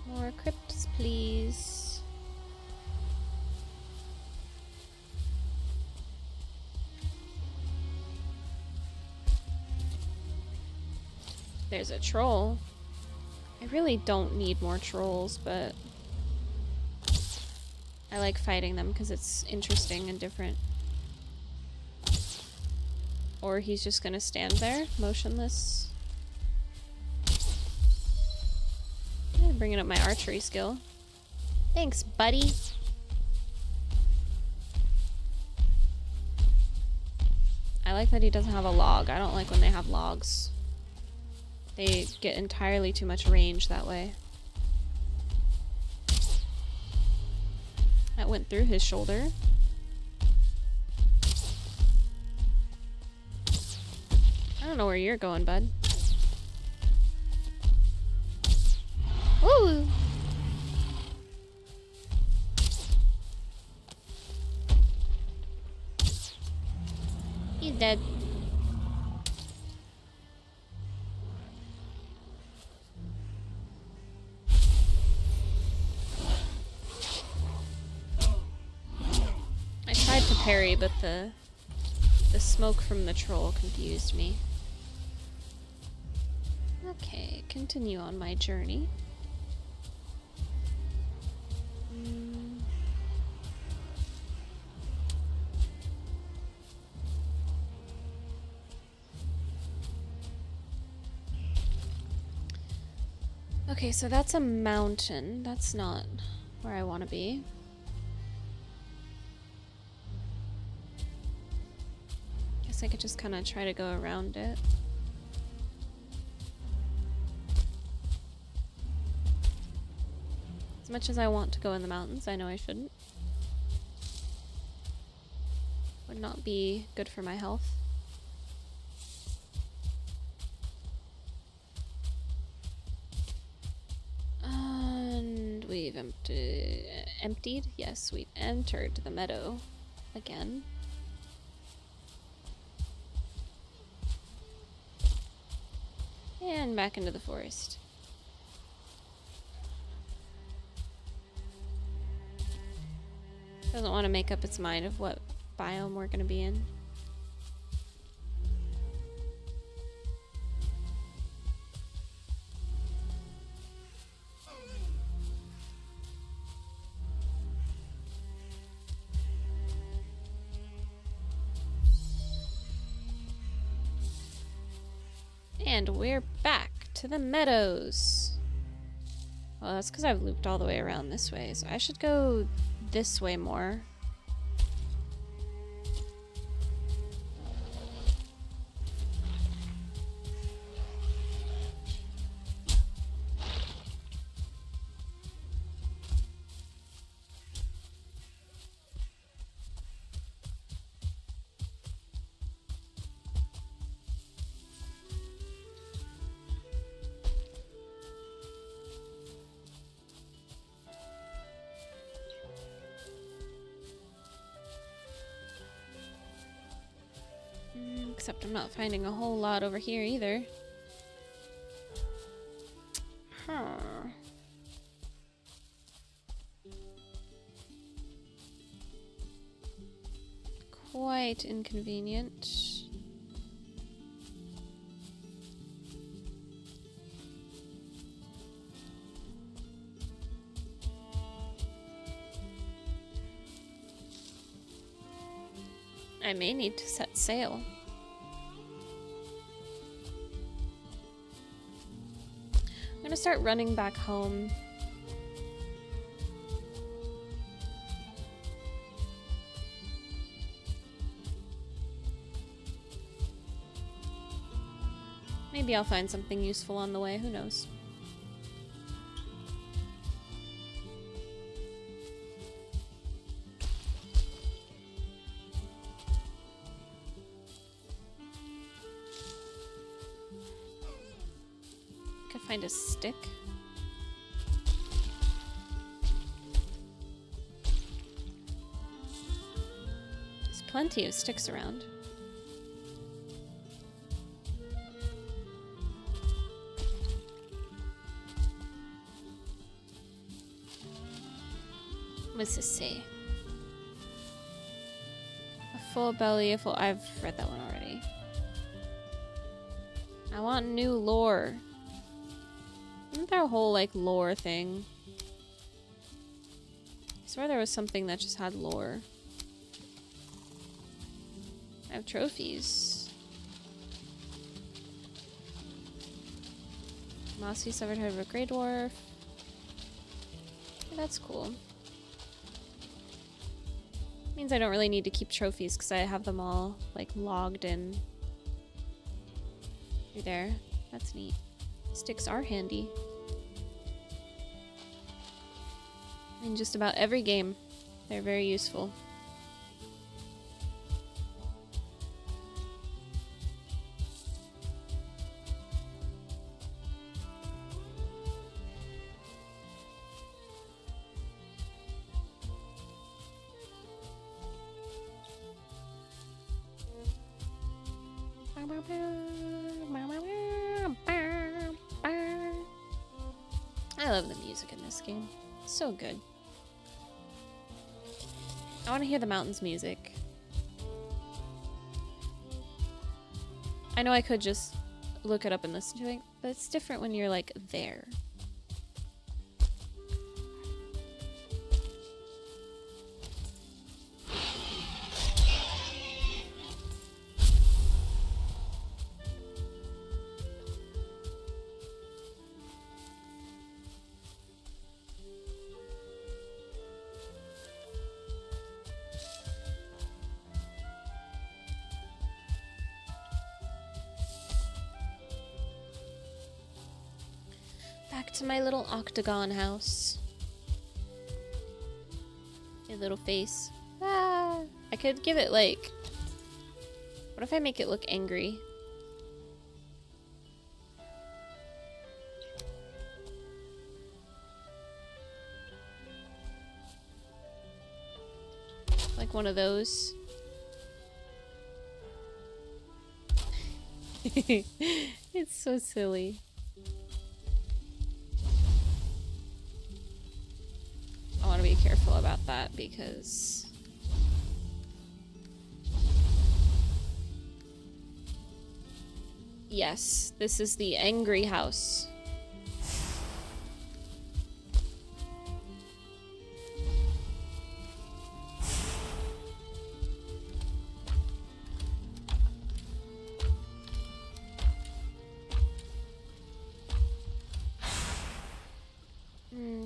More crypts, please. There's a troll. I really don't need more trolls, but I like fighting them because it's interesting and different. Or he's just gonna stand there, motionless. Bringing up my archery skill. Thanks, buddy. I like that he doesn't have a log. I don't like when they have logs. They get entirely too much range that way. That went through his shoulder. I don't know where you're going, bud. Woo! He's dead. I tried to parry, but the smoke from the troll confused me. Okay, continue on my journey. Okay, so that's a mountain. That's not where I want to be. Guess I could just kind of try to go around it. As much as I want to go in the mountains, I know I shouldn't. Would not be good for my health. And we've emptied? Yes, we've entered the meadow again. And back into the forest. Doesn't want to make up its mind of what biome we're gonna be in. And we're back to the meadows. Well, that's because I've looped all the way around this way, so I should go this way more. Except I'm not finding a whole lot over here either. Huh. Quite inconvenient. I may need to set sail. I'm gonna start running back home. Maybe I'll find something useful on the way, who knows. Could find a stick. There's plenty of sticks around. What's this say? A full belly, a full... I've read that one already. I want new lore. Isn't there a whole, like, lore thing? I swear there was something that just had lore. I have trophies. Mossy severed head of a Grey Dwarf. Yeah, that's cool. Means I don't really need to keep trophies because I have them all, like, logged in. Through there. That's neat. Sticks are handy. In just about every game, they're very useful. I love the music in this game. So good. I want to hear the mountains music. I know I could just look it up and listen to it, but it's different when you're like there. Back to my little octagon house. A little face. Ah! I could give it like... What if I make it look angry? Like one of those. It's so silly. I want to be careful about got that because... Yes, this is the angry house.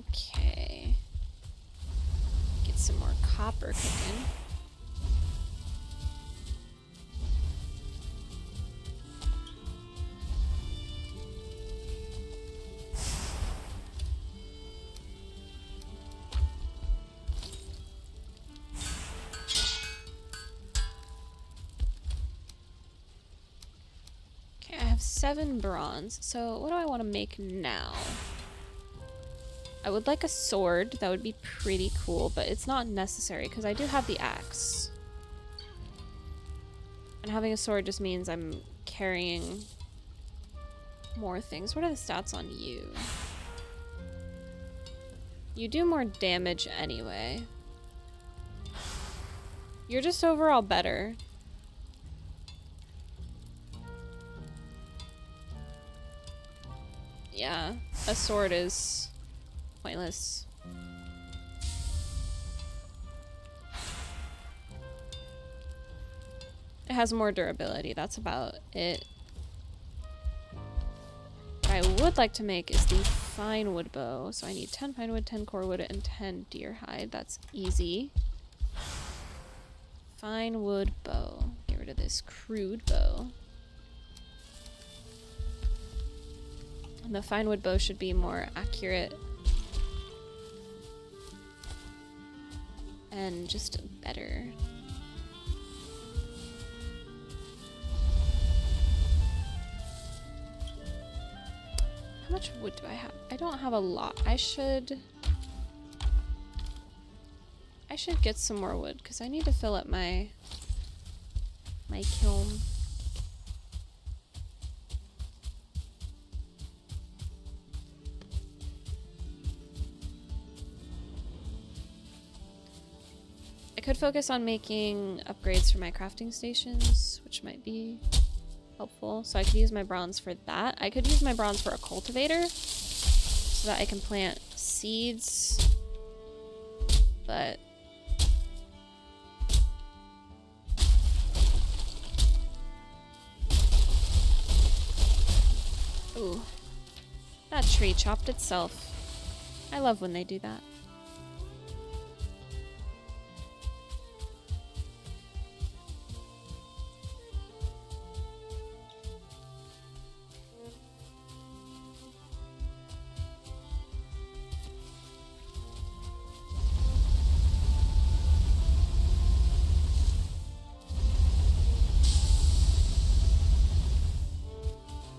Okay. Get some more copper cooking. Okay, I have 7 bronze. So what do I want to make now? I would like a sword. That would be pretty cool, but it's not necessary because I do have the axe. And having a sword just means I'm carrying more things. What are the stats on you? You do more damage anyway. You're just overall better. Yeah, a sword is pointless. It has more durability, that's about it. What I would like to make is the fine wood bow. So I need 10 pine wood, 10 core wood, and 10 deer hide. That's easy. Fine wood bow. Get rid of this crude bow. And the fine wood bow should be more accurate. And just better. How much wood do I have? I don't have a lot. I should get some more wood because I need to fill up my kiln. I could focus on making upgrades for my crafting stations, which might be helpful. So I could use my bronze for that. I could use my bronze for a cultivator so that I can plant seeds. But ooh, that tree chopped itself. I love when they do that.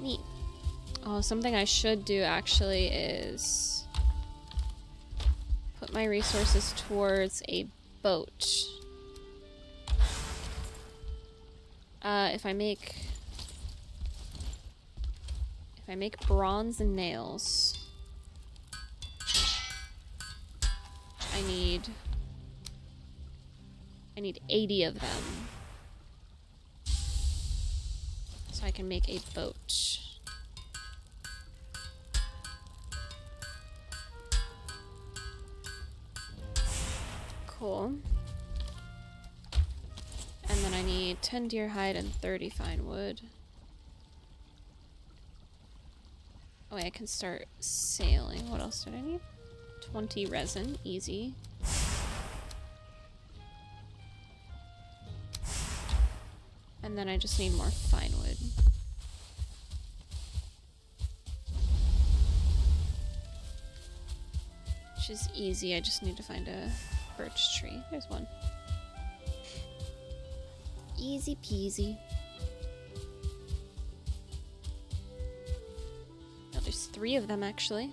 Neat. Oh, something I should do actually is put my resources towards a boat. If I make bronze and nails, I need 80 of them. So I can make a boat. Cool. And then I need 10 deer hide and 30 fine wood. Oh wait, I can start sailing. What else did I need? 20 resin, easy. And then I just need more fine wood. Which is easy, I just need to find a birch tree. There's one. Easy peasy. Oh, there's 3 of them actually.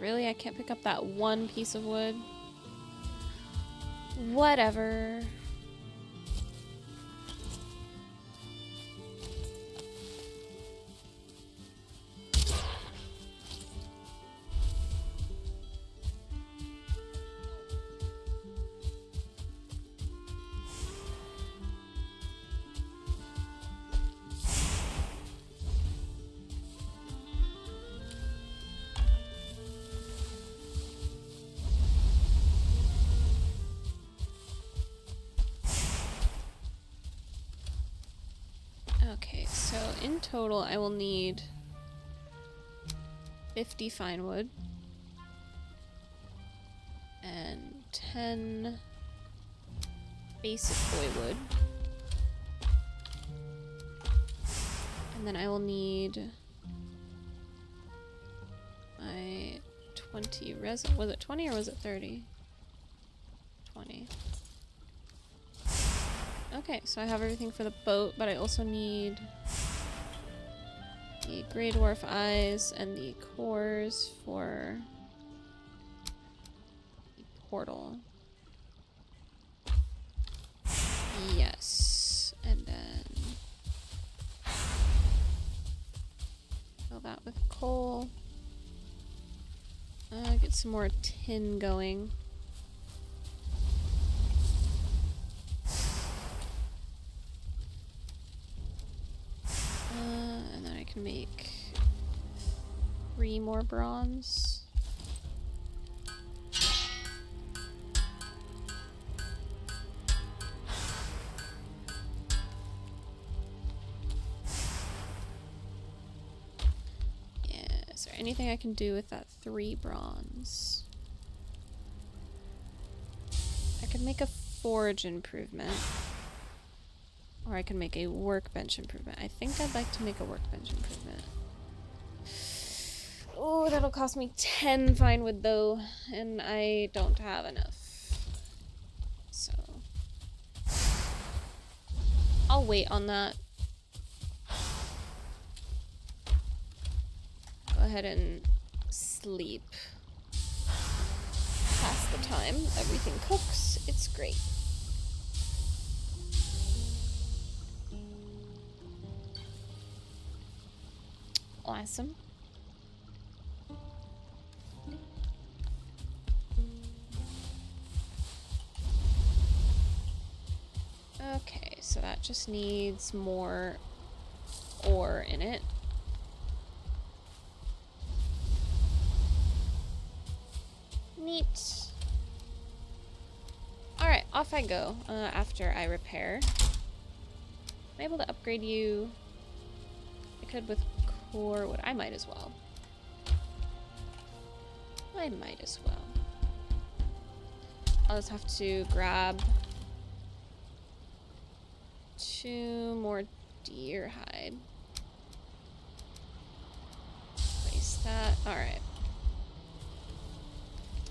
really? I can't pick up that one piece of wood? Whatever. Okay, so in total I will need 50 fine wood and 10 basic boy wood. And then I will need my 20 resin. Was it 20 or was it 30? 20. Okay, so I have everything for the boat, but I also need the Grey Dwarf eyes and the cores for the portal. Yes, and then fill that with coal. Get some more tin going. And then I can make 3 more bronze. Yeah, is there anything I can do with that 3 bronze? I could make a forge improvement. Or I can make a workbench improvement. I think I'd like to make a workbench improvement. Oh, that'll cost me 10 fine wood though, and I don't have enough. So I'll wait on that. Go ahead and sleep. Pass the time. Everything cooks. It's great. Awesome. Okay, so that just needs more ore in it. Neat. Alright, off I go after I repair. I'm able to upgrade you. I could with core wood. I might as well. I might as well. I'll just have to grab 2 more deer hide. Place that. Alright.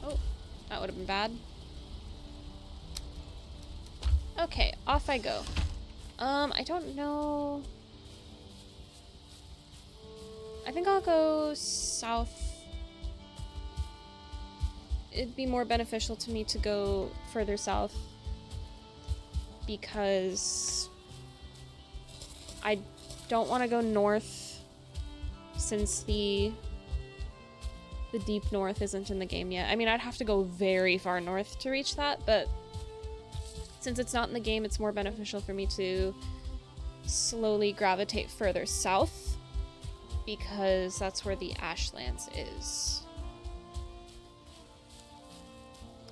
Oh, that would have been bad. Okay, off I go. I don't know. I think I'll go south. It'd be more beneficial to me to go further south because I don't want to go north since the deep north isn't in the game yet. I mean, I'd have to go very far north to reach that, but since it's not in the game, it's more beneficial for me to slowly gravitate further south because that's where the Ashlands is.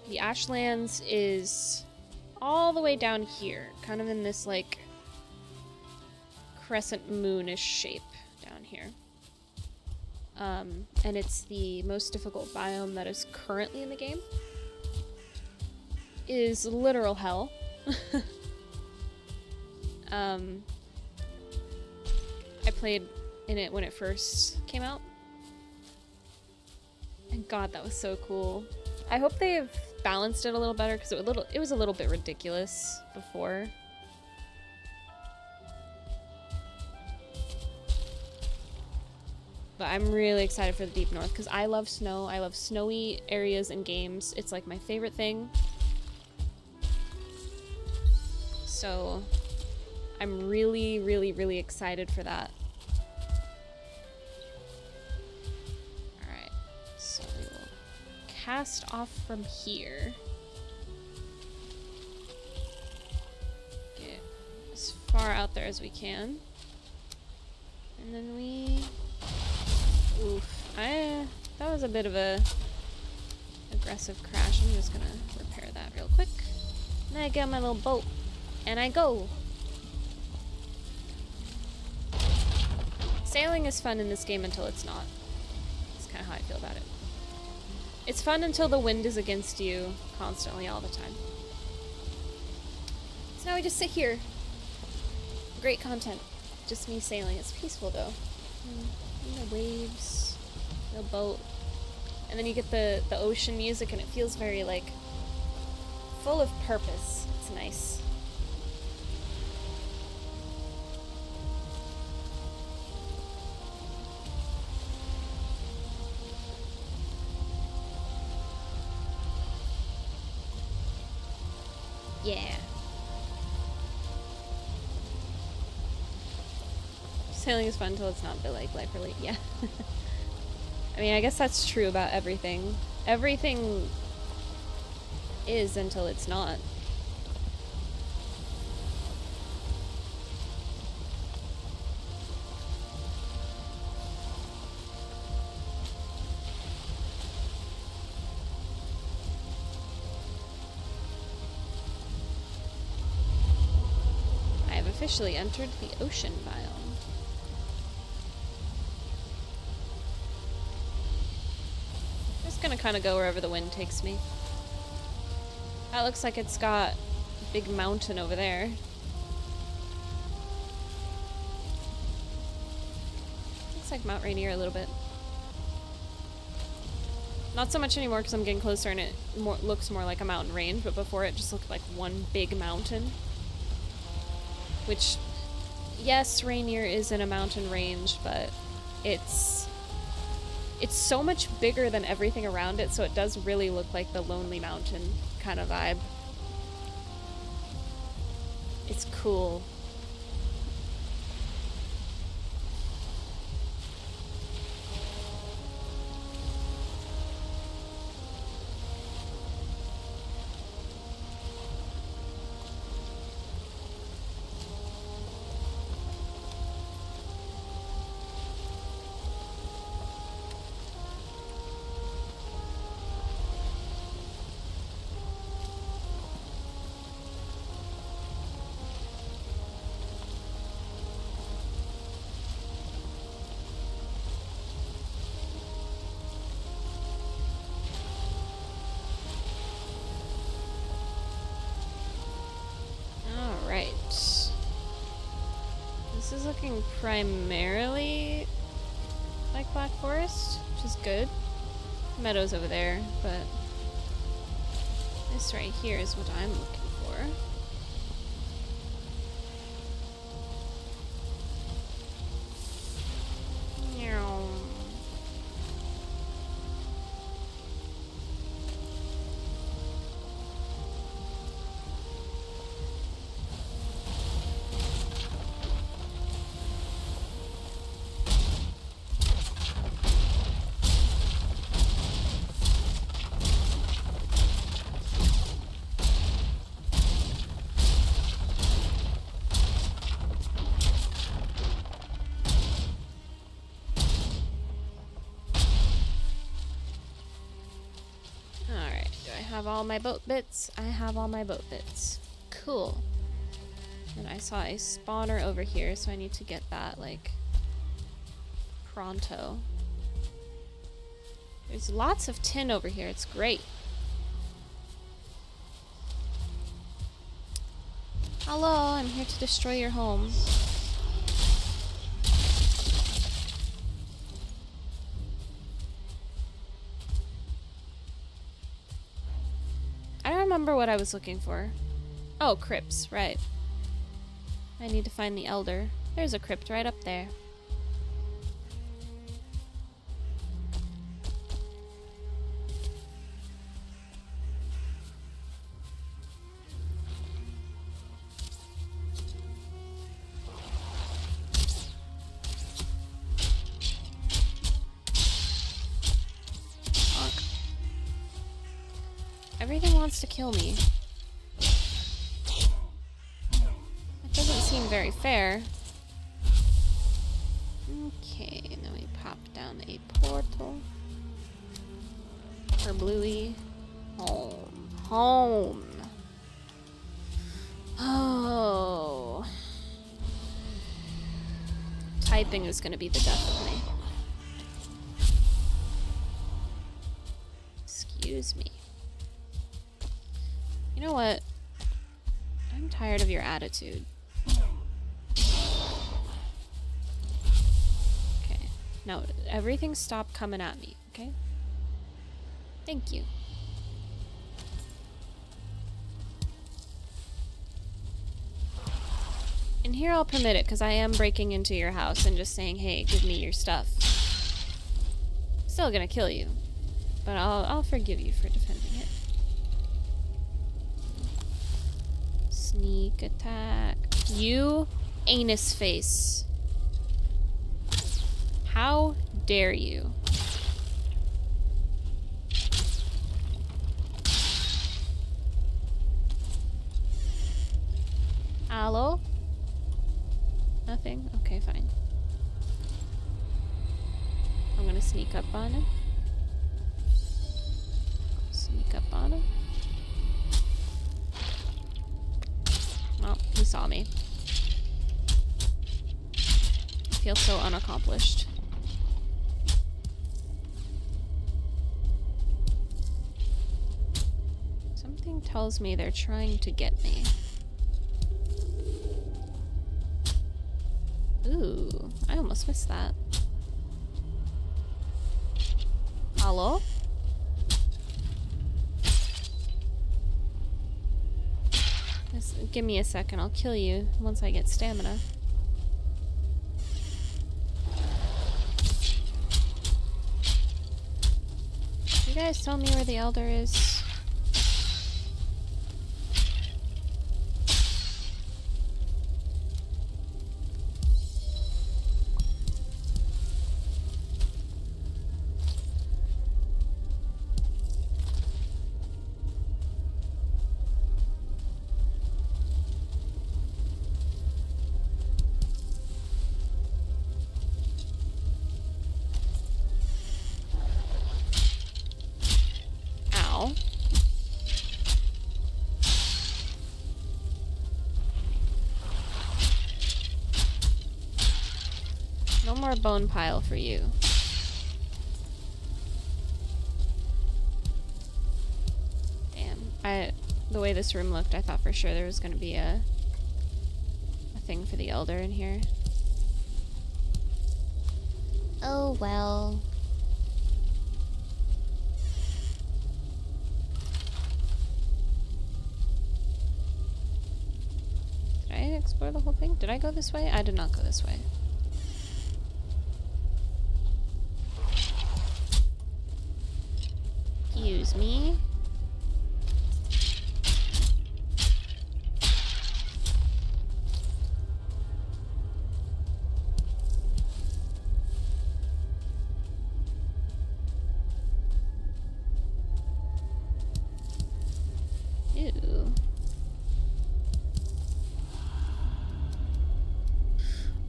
The Ashlands is all the way down here, kind of in this like crescent moonish shape down here. And it's the most difficult biome that is currently in the game. It is literal hell. I played in it when it first came out. And God, that was so cool. I hope they've balanced it a little better because it was a little bit ridiculous before. But I'm really excited for the Deep North because I love snow. I love snowy areas and games. It's like my favorite thing. So I'm really, really, really excited for that. Alright, so we will cast off from here. Get as far out there as we can. And then we... Oof. That was a bit of a aggressive crash. I'm just gonna repair that real quick. And I get my little boat. And I go! Sailing is fun in this game until it's not. That's kind of how I feel about it. It's fun until the wind is against you constantly all the time. So now we just sit here. Great content. Just me sailing. It's peaceful though. The waves, the boat, and then you get the ocean music and it feels very like full of purpose. It's nice. Yeah. Sailing is fun until it's not, but like life or late, yeah. I mean, I guess that's true about everything. Everything is until it's not. I have officially entered the ocean biome. Gonna kind of go wherever the wind takes me. That looks like it's got a big mountain over there. Looks like Mount Rainier a little bit. Not so much anymore because I'm getting closer and it looks more like a mountain range, but before it just looked like one big mountain. Which, yes, Rainier is in a mountain range, but it's so much bigger than everything around it, so it does really look like the Lonely Mountain kind of vibe. It's cool. Looking primarily like Black Forest, which is good. Meadows over there, but this right here is what I'm looking for. Meow. Have all my boat bits. I have all my boat bits. Cool. And I saw a spawner over here, so I need to get that, like, pronto. There's lots of tin over here. It's great. Hello, I'm here to destroy your home. I don't remember what I was looking for. Oh, crypts, right. I need to find the elder. There's a crypt right up there. Everything wants to kill me. It doesn't seem very fair. Okay, and then we pop down a portal. For Bluey. Home. Home. Oh. Typing is gonna be the death of me. Excuse me. You know what? I'm tired of your attitude. Okay. Now, everything stop coming at me, okay? Thank you. And here I'll permit it, because I am breaking into your house and just saying, hey, give me your stuff. Still gonna kill you. But I'll forgive you for defending it. Sneak attack. You anus face. How dare you? Hello? Nothing? Okay, fine. I'm gonna sneak up on him. Sneak up on him. Well, he saw me. I feel so unaccomplished. Something tells me they're trying to get me. Ooh, I almost missed that. Hello? Just give me a second, I'll kill you once I get stamina. You guys tell me where the Elder is? No more bone pile for you. Damn. The way this room looked, I thought for sure there was gonna be a thing for the Elder in here. Oh well. Did I explore the whole thing? Did I go this way? I did not go this way. Excuse me. Ew.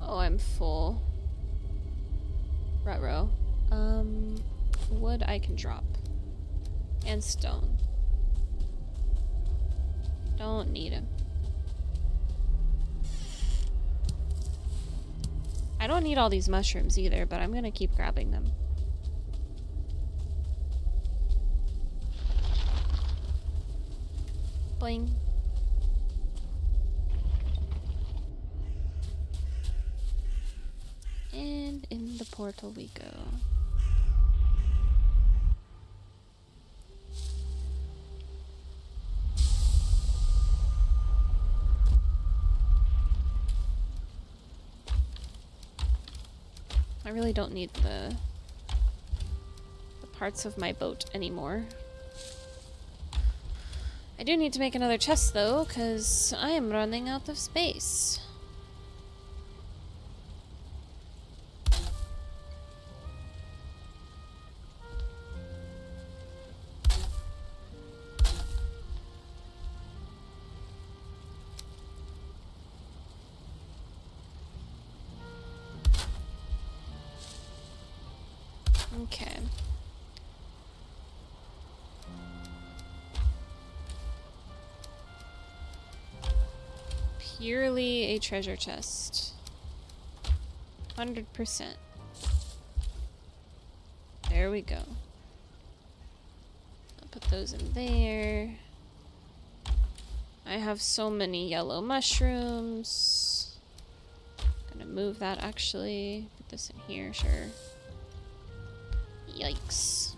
Oh, I'm full. Ruh-roh. Wood I can drop. And stone. Don't need him. I don't need all these mushrooms either, but I'm gonna keep grabbing them. Boing. And in the portal we go. I really don't need the parts of my boat anymore. I do need to make another chest though, because I am running out of space. Okay. Purely a treasure chest. 100%. There we go. I'll put those in there. I have so many yellow mushrooms. Gonna move that actually. Put this in here, sure. Yikes.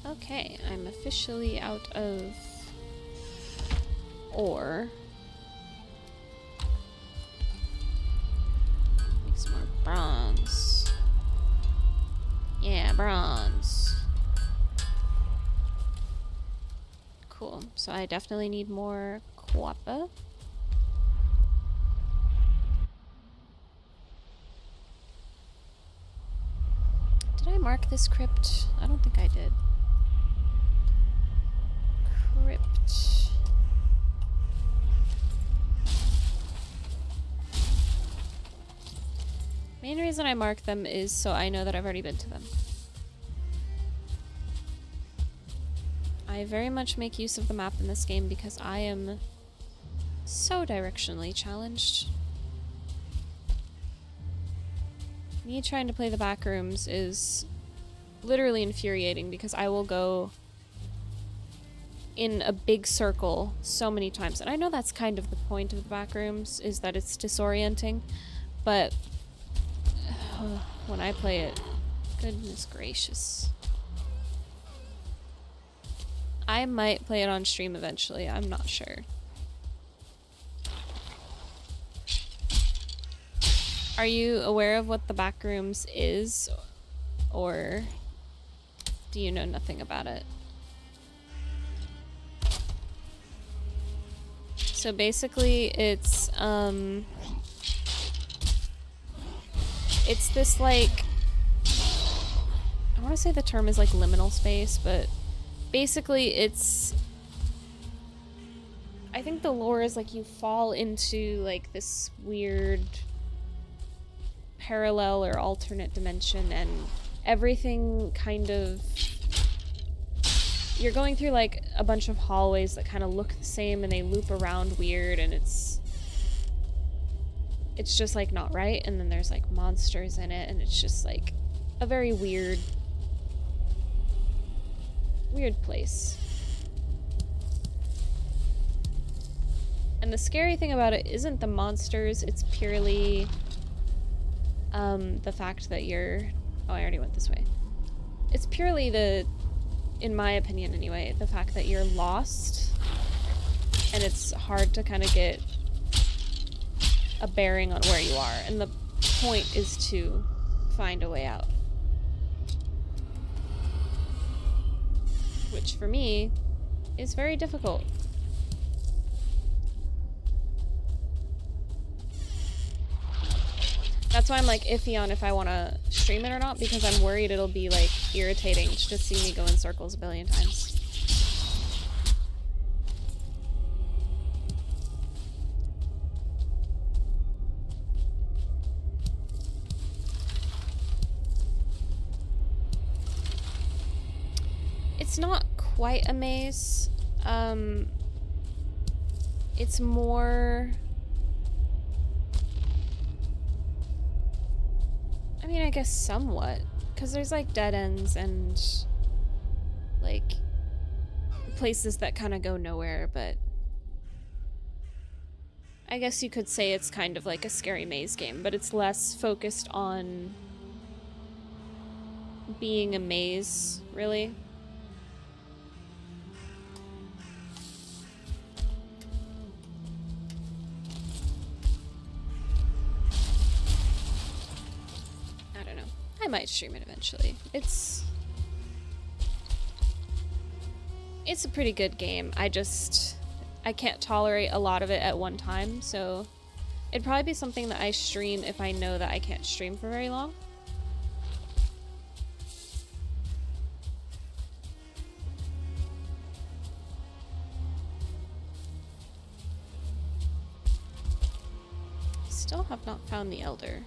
Okay, I'm officially out of ore. Make some more bronze. Yeah, bronze. Cool. So I definitely need more quappa. Did I mark this crypt? I don't think I did. Crypt. Main reason I mark them is so I know that I've already been to them. I very much make use of the map in this game because I am so directionally challenged. Me trying to play the back rooms is literally infuriating because I will go in a big circle so many times. And I know that's kind of the point of the back rooms, is that it's disorienting, but when I play it, goodness gracious. I might play it on stream eventually, I'm not sure. Are you aware of what the back rooms is, or do you know nothing about it? So basically it's this like, I want to say the term is like liminal space, but basically it's, I think the lore is like you fall into like this weird parallel or alternate dimension, and everything kind of, you're going through like a bunch of hallways that kind of look the same and they loop around weird, and it's just like not right, and then there's like monsters in it, and it's just like a very weird place. And the scary thing about it isn't the monsters, it's purely the fact that you're, oh, I already went this way. It's purely the, in my opinion anyway, the fact that you're lost and it's hard to kind of get a bearing on where you are, and the point is to find a way out. Which for me is very difficult. That's why I'm like iffy on if I want to stream it or not, because I'm worried it'll be like irritating to just see me go in circles a billion times. It's not quite a maze. It's more, I mean, I guess somewhat, because there's like dead ends and like places that kind of go nowhere, but I guess you could say it's kind of like a scary maze game, but it's less focused on being a maze, really. I might stream it eventually. It's a pretty good game. I can't tolerate a lot of it at one time, so It'd probably be something that I stream if I know that I can't stream for very long. Still have not found the Elder.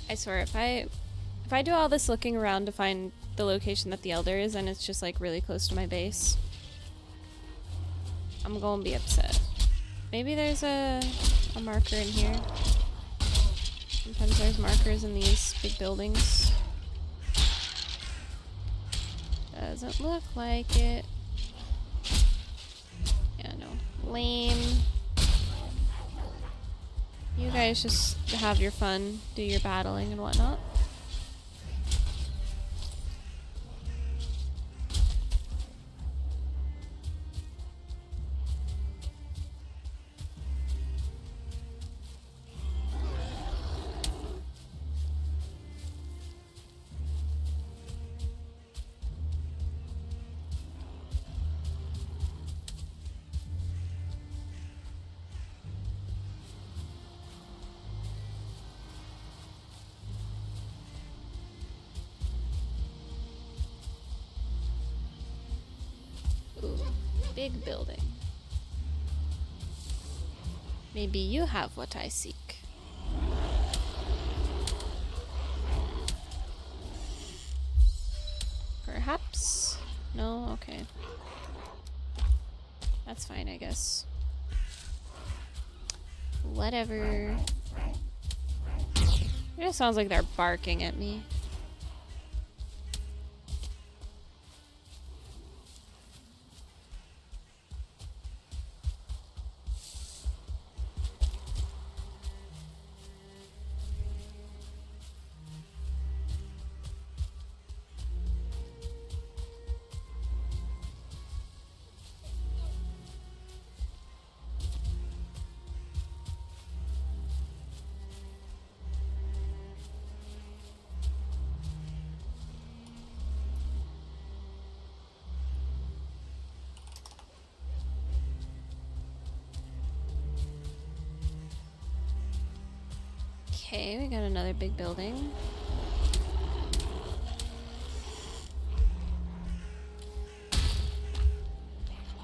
I swear, if I do all this looking around to find the location that the Elder is and it's just like really close to my base, I'm gonna be upset. Maybe there's a marker in here. Sometimes there's markers in these big buildings. Doesn't look like it. Yeah, no. Lame. You guys just have your fun, do your battling and whatnot. Big building. Maybe you have what I seek. Perhaps? No? Okay. That's fine, I guess. Whatever. It just sounds like they're barking at me. Okay, we got another big building.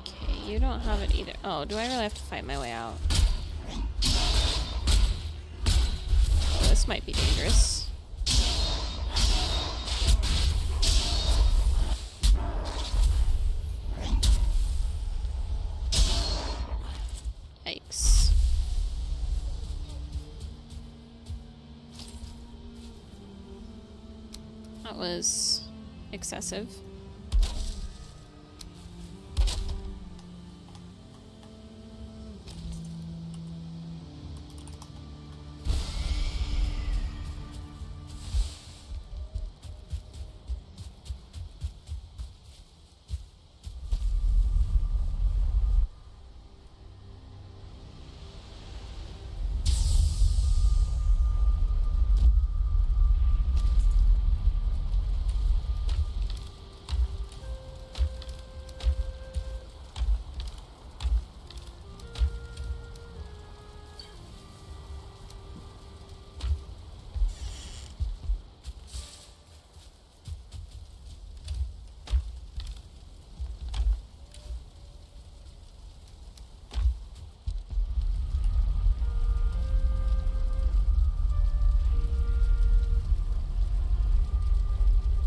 Okay, you don't have it either. Oh, do I really have to fight my way out? Oh, this might be dangerous. Yikes. That was excessive.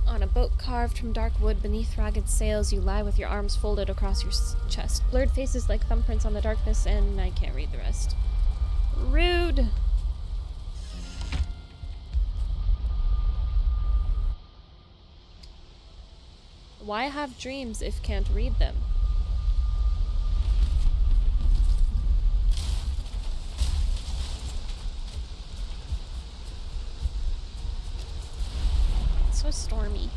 On a boat carved from dark wood beneath ragged sails, you lie with your arms folded across your chest. Blurred faces like thumbprints on the darkness, and I can't read the rest. Rude! Why have dreams if can't read them? so stormy.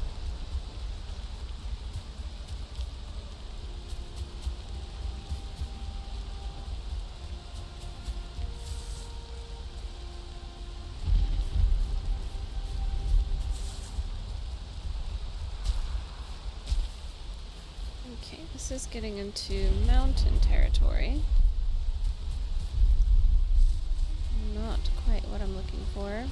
Okay, this is getting into mountain territory. Not quite what I'm looking for.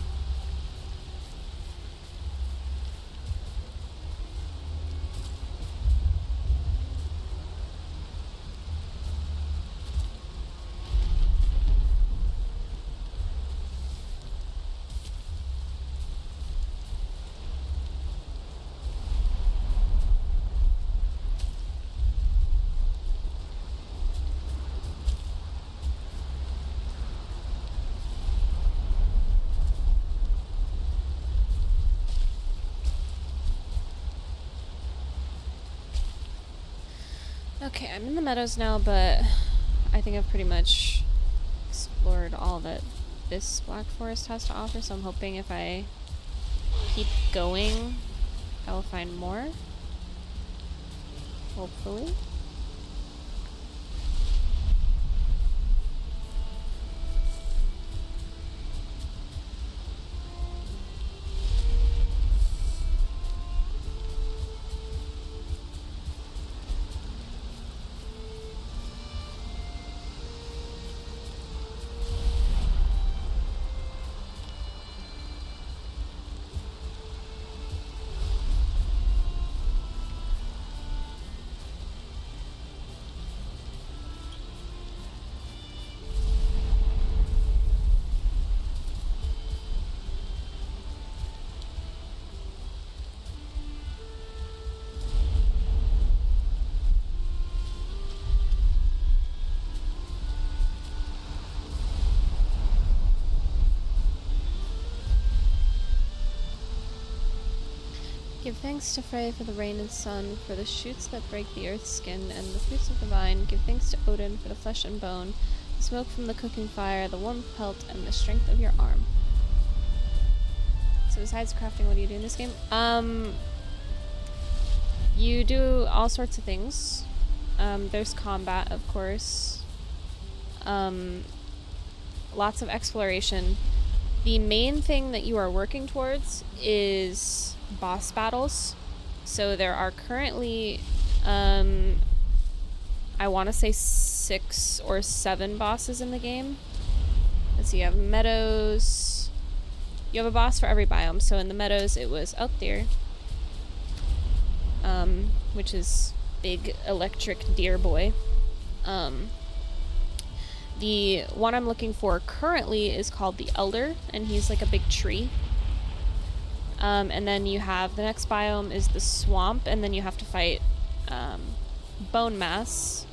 Okay, I'm in the meadows now, but I think I've pretty much explored all that this Black Forest has to offer, so I'm hoping if I keep going, I will find more. Hopefully. Give thanks to Frey for the rain and sun, for the shoots that break the earth's skin, and the fruits of the vine. Give thanks to Odin for the flesh and bone, the smoke from the cooking fire, the warm pelt, and the strength of your arm. So besides crafting, what do you do in this game? You do all sorts of things. There's combat, of course. Lots of exploration. The main thing that you are working towards is boss battles. So there are currently, I want to say 6 or 7 bosses in the game. Let's see, you have meadows. You have a boss for every biome. So in the meadows, it was out there, which is big electric deer boy. The one I'm looking for currently is called the Elder, and he's like a big tree. And then you have the next biome is the swamp, and then you have to fight bone mass.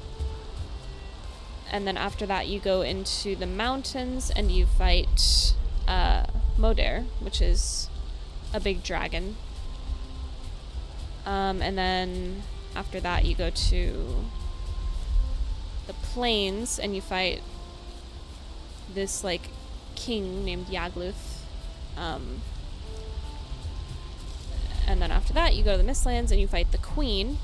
And then after that you go into the mountains and you fight Moder, which is a big dragon. And then after that you go to the plains and you fight this like king named Yagluth. And then after that, you go to the Mistlands and you fight the queen.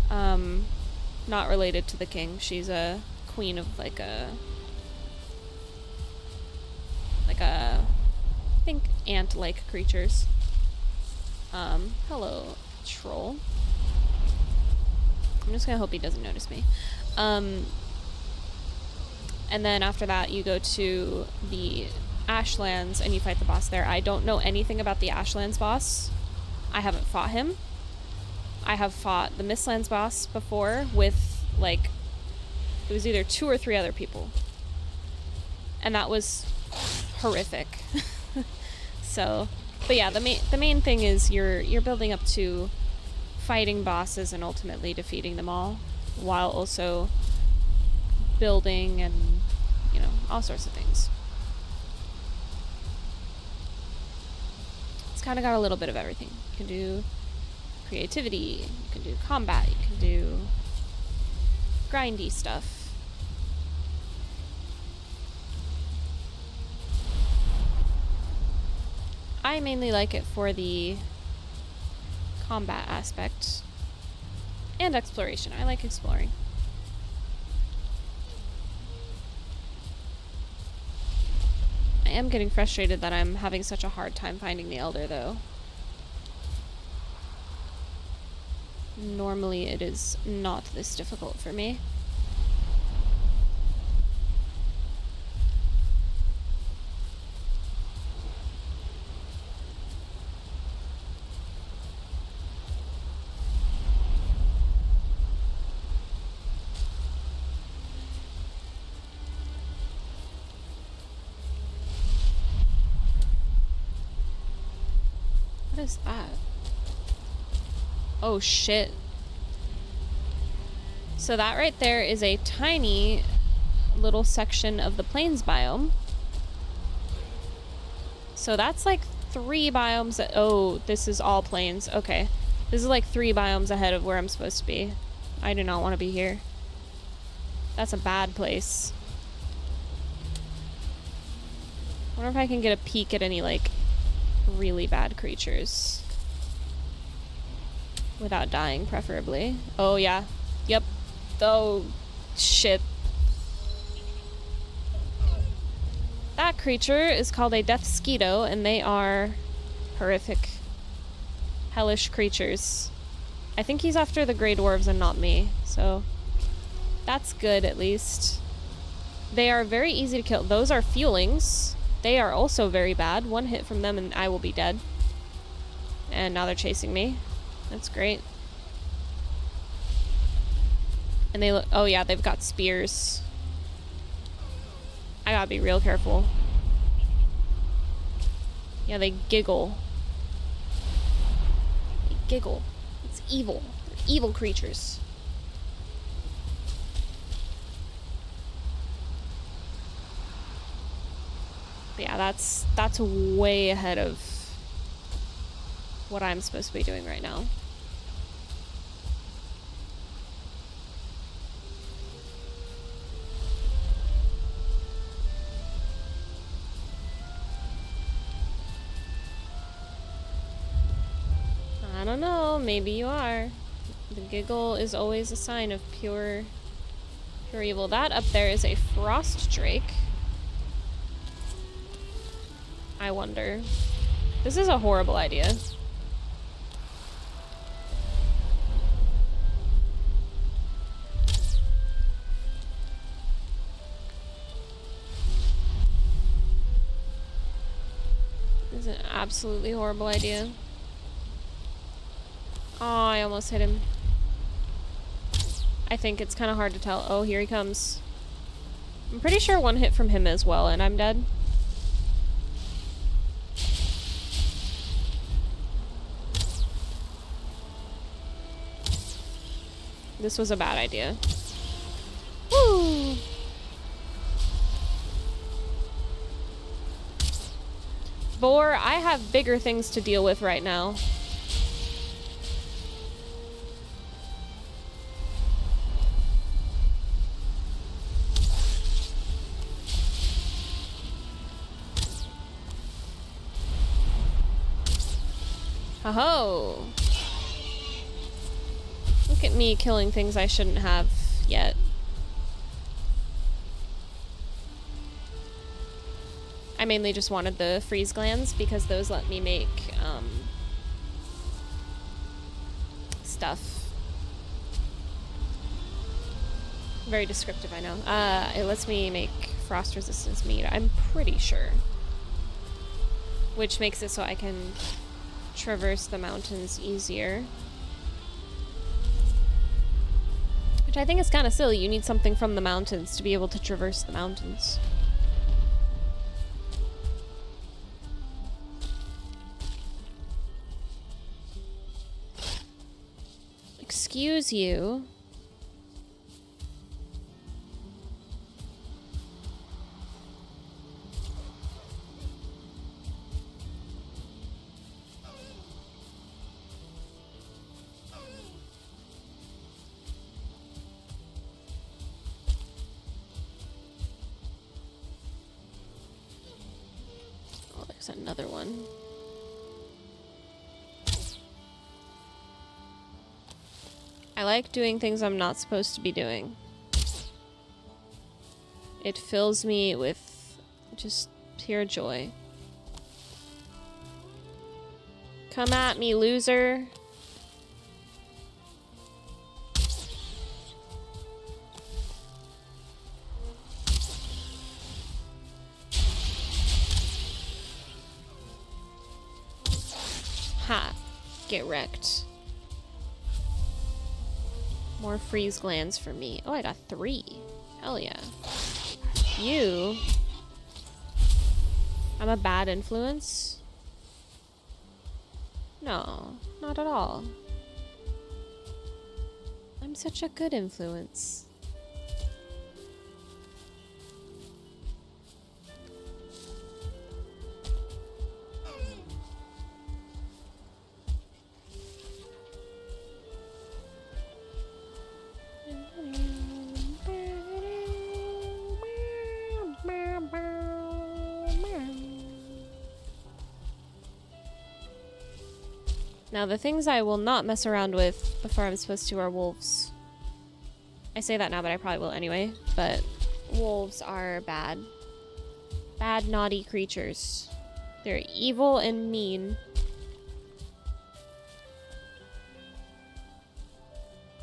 Not related to the king. She's a queen of like a I think ant-like creatures. Hello, troll. I'm just gonna hope he doesn't notice me. And then after that, you go to the Ashlands and you fight the boss there. I don't know anything about the Ashlands boss. I haven't fought him. I have fought the Mistlands boss before with, like, it was either 2 or 3 other people. And that was horrific. So, but yeah, the main thing is you're building up to fighting bosses and ultimately defeating them all, while also building and, you know, all sorts of things. It's kind of got a little bit of everything. You can do creativity, you can do combat, you can do grindy stuff. I mainly like it for the combat aspect. And exploration. I like exploring. I am getting frustrated that I'm having such a hard time finding the Elder, though. Normally it is not this difficult for me. What is that? Oh shit. So that right there is a tiny little section of the plains biome. So that's like 3 biomes. Oh, this is all plains. Okay. This is like 3 biomes ahead of where I'm supposed to be. I do not want to be here. That's a bad place. I wonder if I can get a peek at any, like, really bad creatures. Without dying, preferably. Oh, yeah. Yep. Oh, shit. That creature is called a death skeeto, and they are horrific, hellish creatures. I think he's after the Grey Dwarves and not me, so that's good, at least. They are very easy to kill. Those are Fuelings. They are also very bad. 1 hit from them and I will be dead. And now they're chasing me. That's great. And they look... Oh yeah, they've got spears. I gotta be real careful. Yeah, they giggle. They giggle. It's evil. They're evil creatures. But yeah, that's way ahead of what I'm supposed to be doing right now. I don't know, maybe you are. The giggle is always a sign of pure evil. That up there is a frost drake. I wonder. This is a horrible idea. This is an absolutely horrible idea. Oh, I almost hit him. I think it's kind of hard to tell. Oh, here he comes. I'm pretty sure 1 hit from him as well, and I'm dead. This was a bad idea. Woo! Boar, I have bigger things to deal with right now. Ho-ho! Look at me killing things I shouldn't have yet. I mainly just wanted the freeze glands because those let me make stuff. Very descriptive, I know. It lets me make frost resistance meat, I'm pretty sure. Which makes it so I can traverse the mountains easier. Which I think is kind of silly. You need something from the mountains to be able to traverse the mountains. Excuse you. Oh, there's another one. I like doing things I'm not supposed to be doing. It fills me with just pure joy. Come at me, loser. Ha! Get wrecked. More freeze glands for me. Oh, I got 3. Hell yeah. You. I'm a bad influence? No, not at all. I'm such a good influence. Now, the things I will not mess around with before I'm supposed to are wolves. I say that now, but I probably will anyway. But wolves are bad. Bad, naughty creatures. They're evil and mean.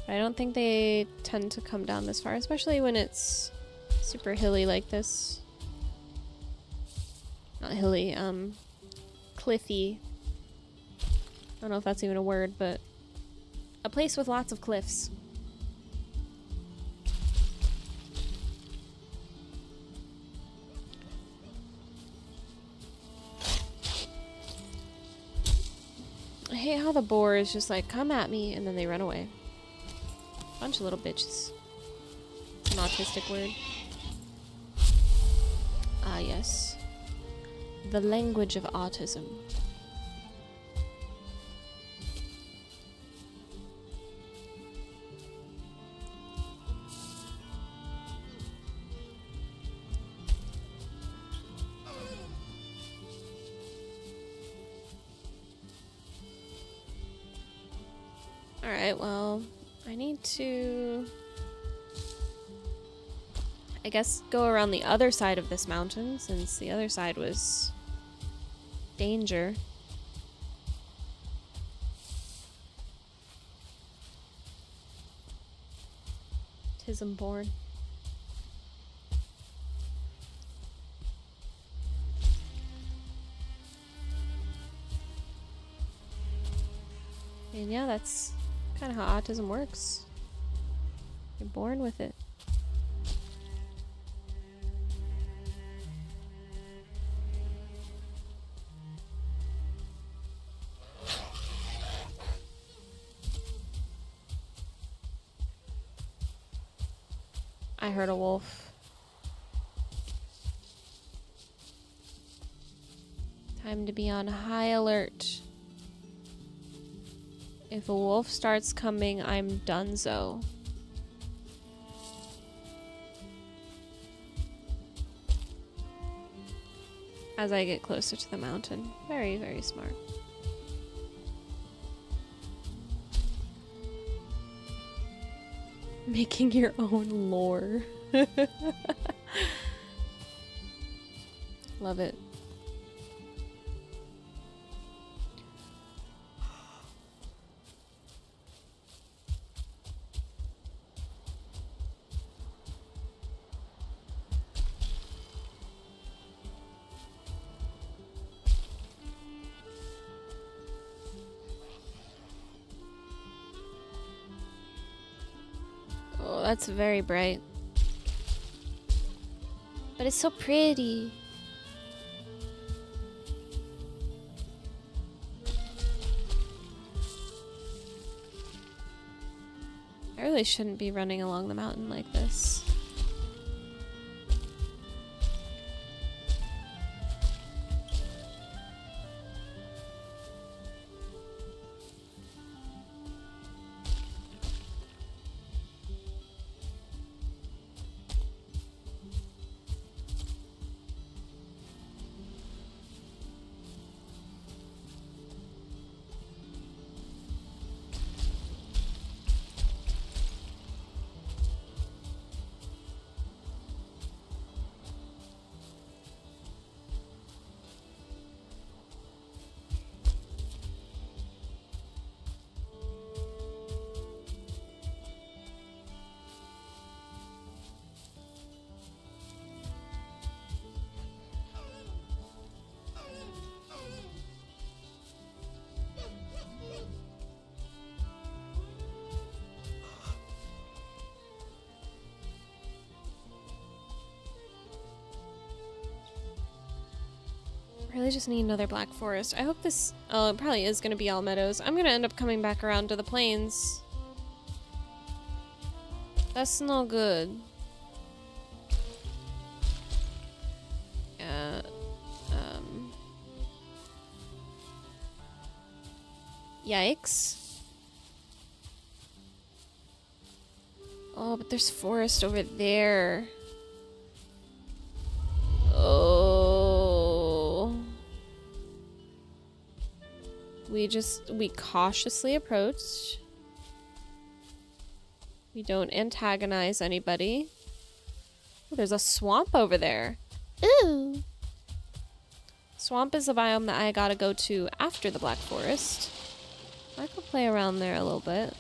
But I don't think they tend to come down this far, especially when it's super hilly like this. Not hilly, cliffy. I don't know if that's even a word, but a place with lots of cliffs. I hate how the boar is just like, come at me, and then they run away. Bunch of little bitches. An autistic word. Ah, yes. The language of autism. Alright, well, I need to, I guess, go around the other side of this mountain, since the other side was danger. Tism born. And yeah, that's kind of how autism works. You're born with it. I heard a wolf. Time to be on high alert. If a wolf starts coming, I'm donezo. As I get closer to the mountain. Very, very smart. Making your own lore. Love it. Oh, that's very bright. But it's so pretty. I really shouldn't be running along the mountain like this. really just need another black forest. I hope this... Oh, it probably is going to be all meadows. I'm going to end up coming back around to the plains. That's no good. Yeah. Yikes. Oh, but there's forest over there. Oh. We cautiously approach. We don't antagonize anybody. Oh, there's a swamp over there. Ooh. Swamp is a biome that I gotta go to after the Black Forest. I could play around there a little bit.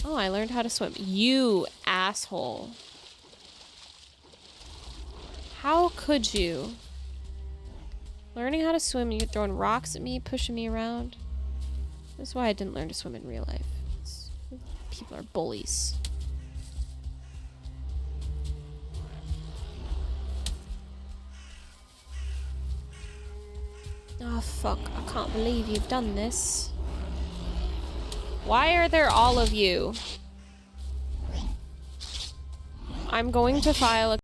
Oh, I learned how to swim. You asshole. How could you? Learning how to swim, you're throwing rocks at me, pushing me around. That's why I didn't learn to swim in real life. People are bullies. Oh, fuck. I can't believe you've done this. Why are there all of you? I'm going to file a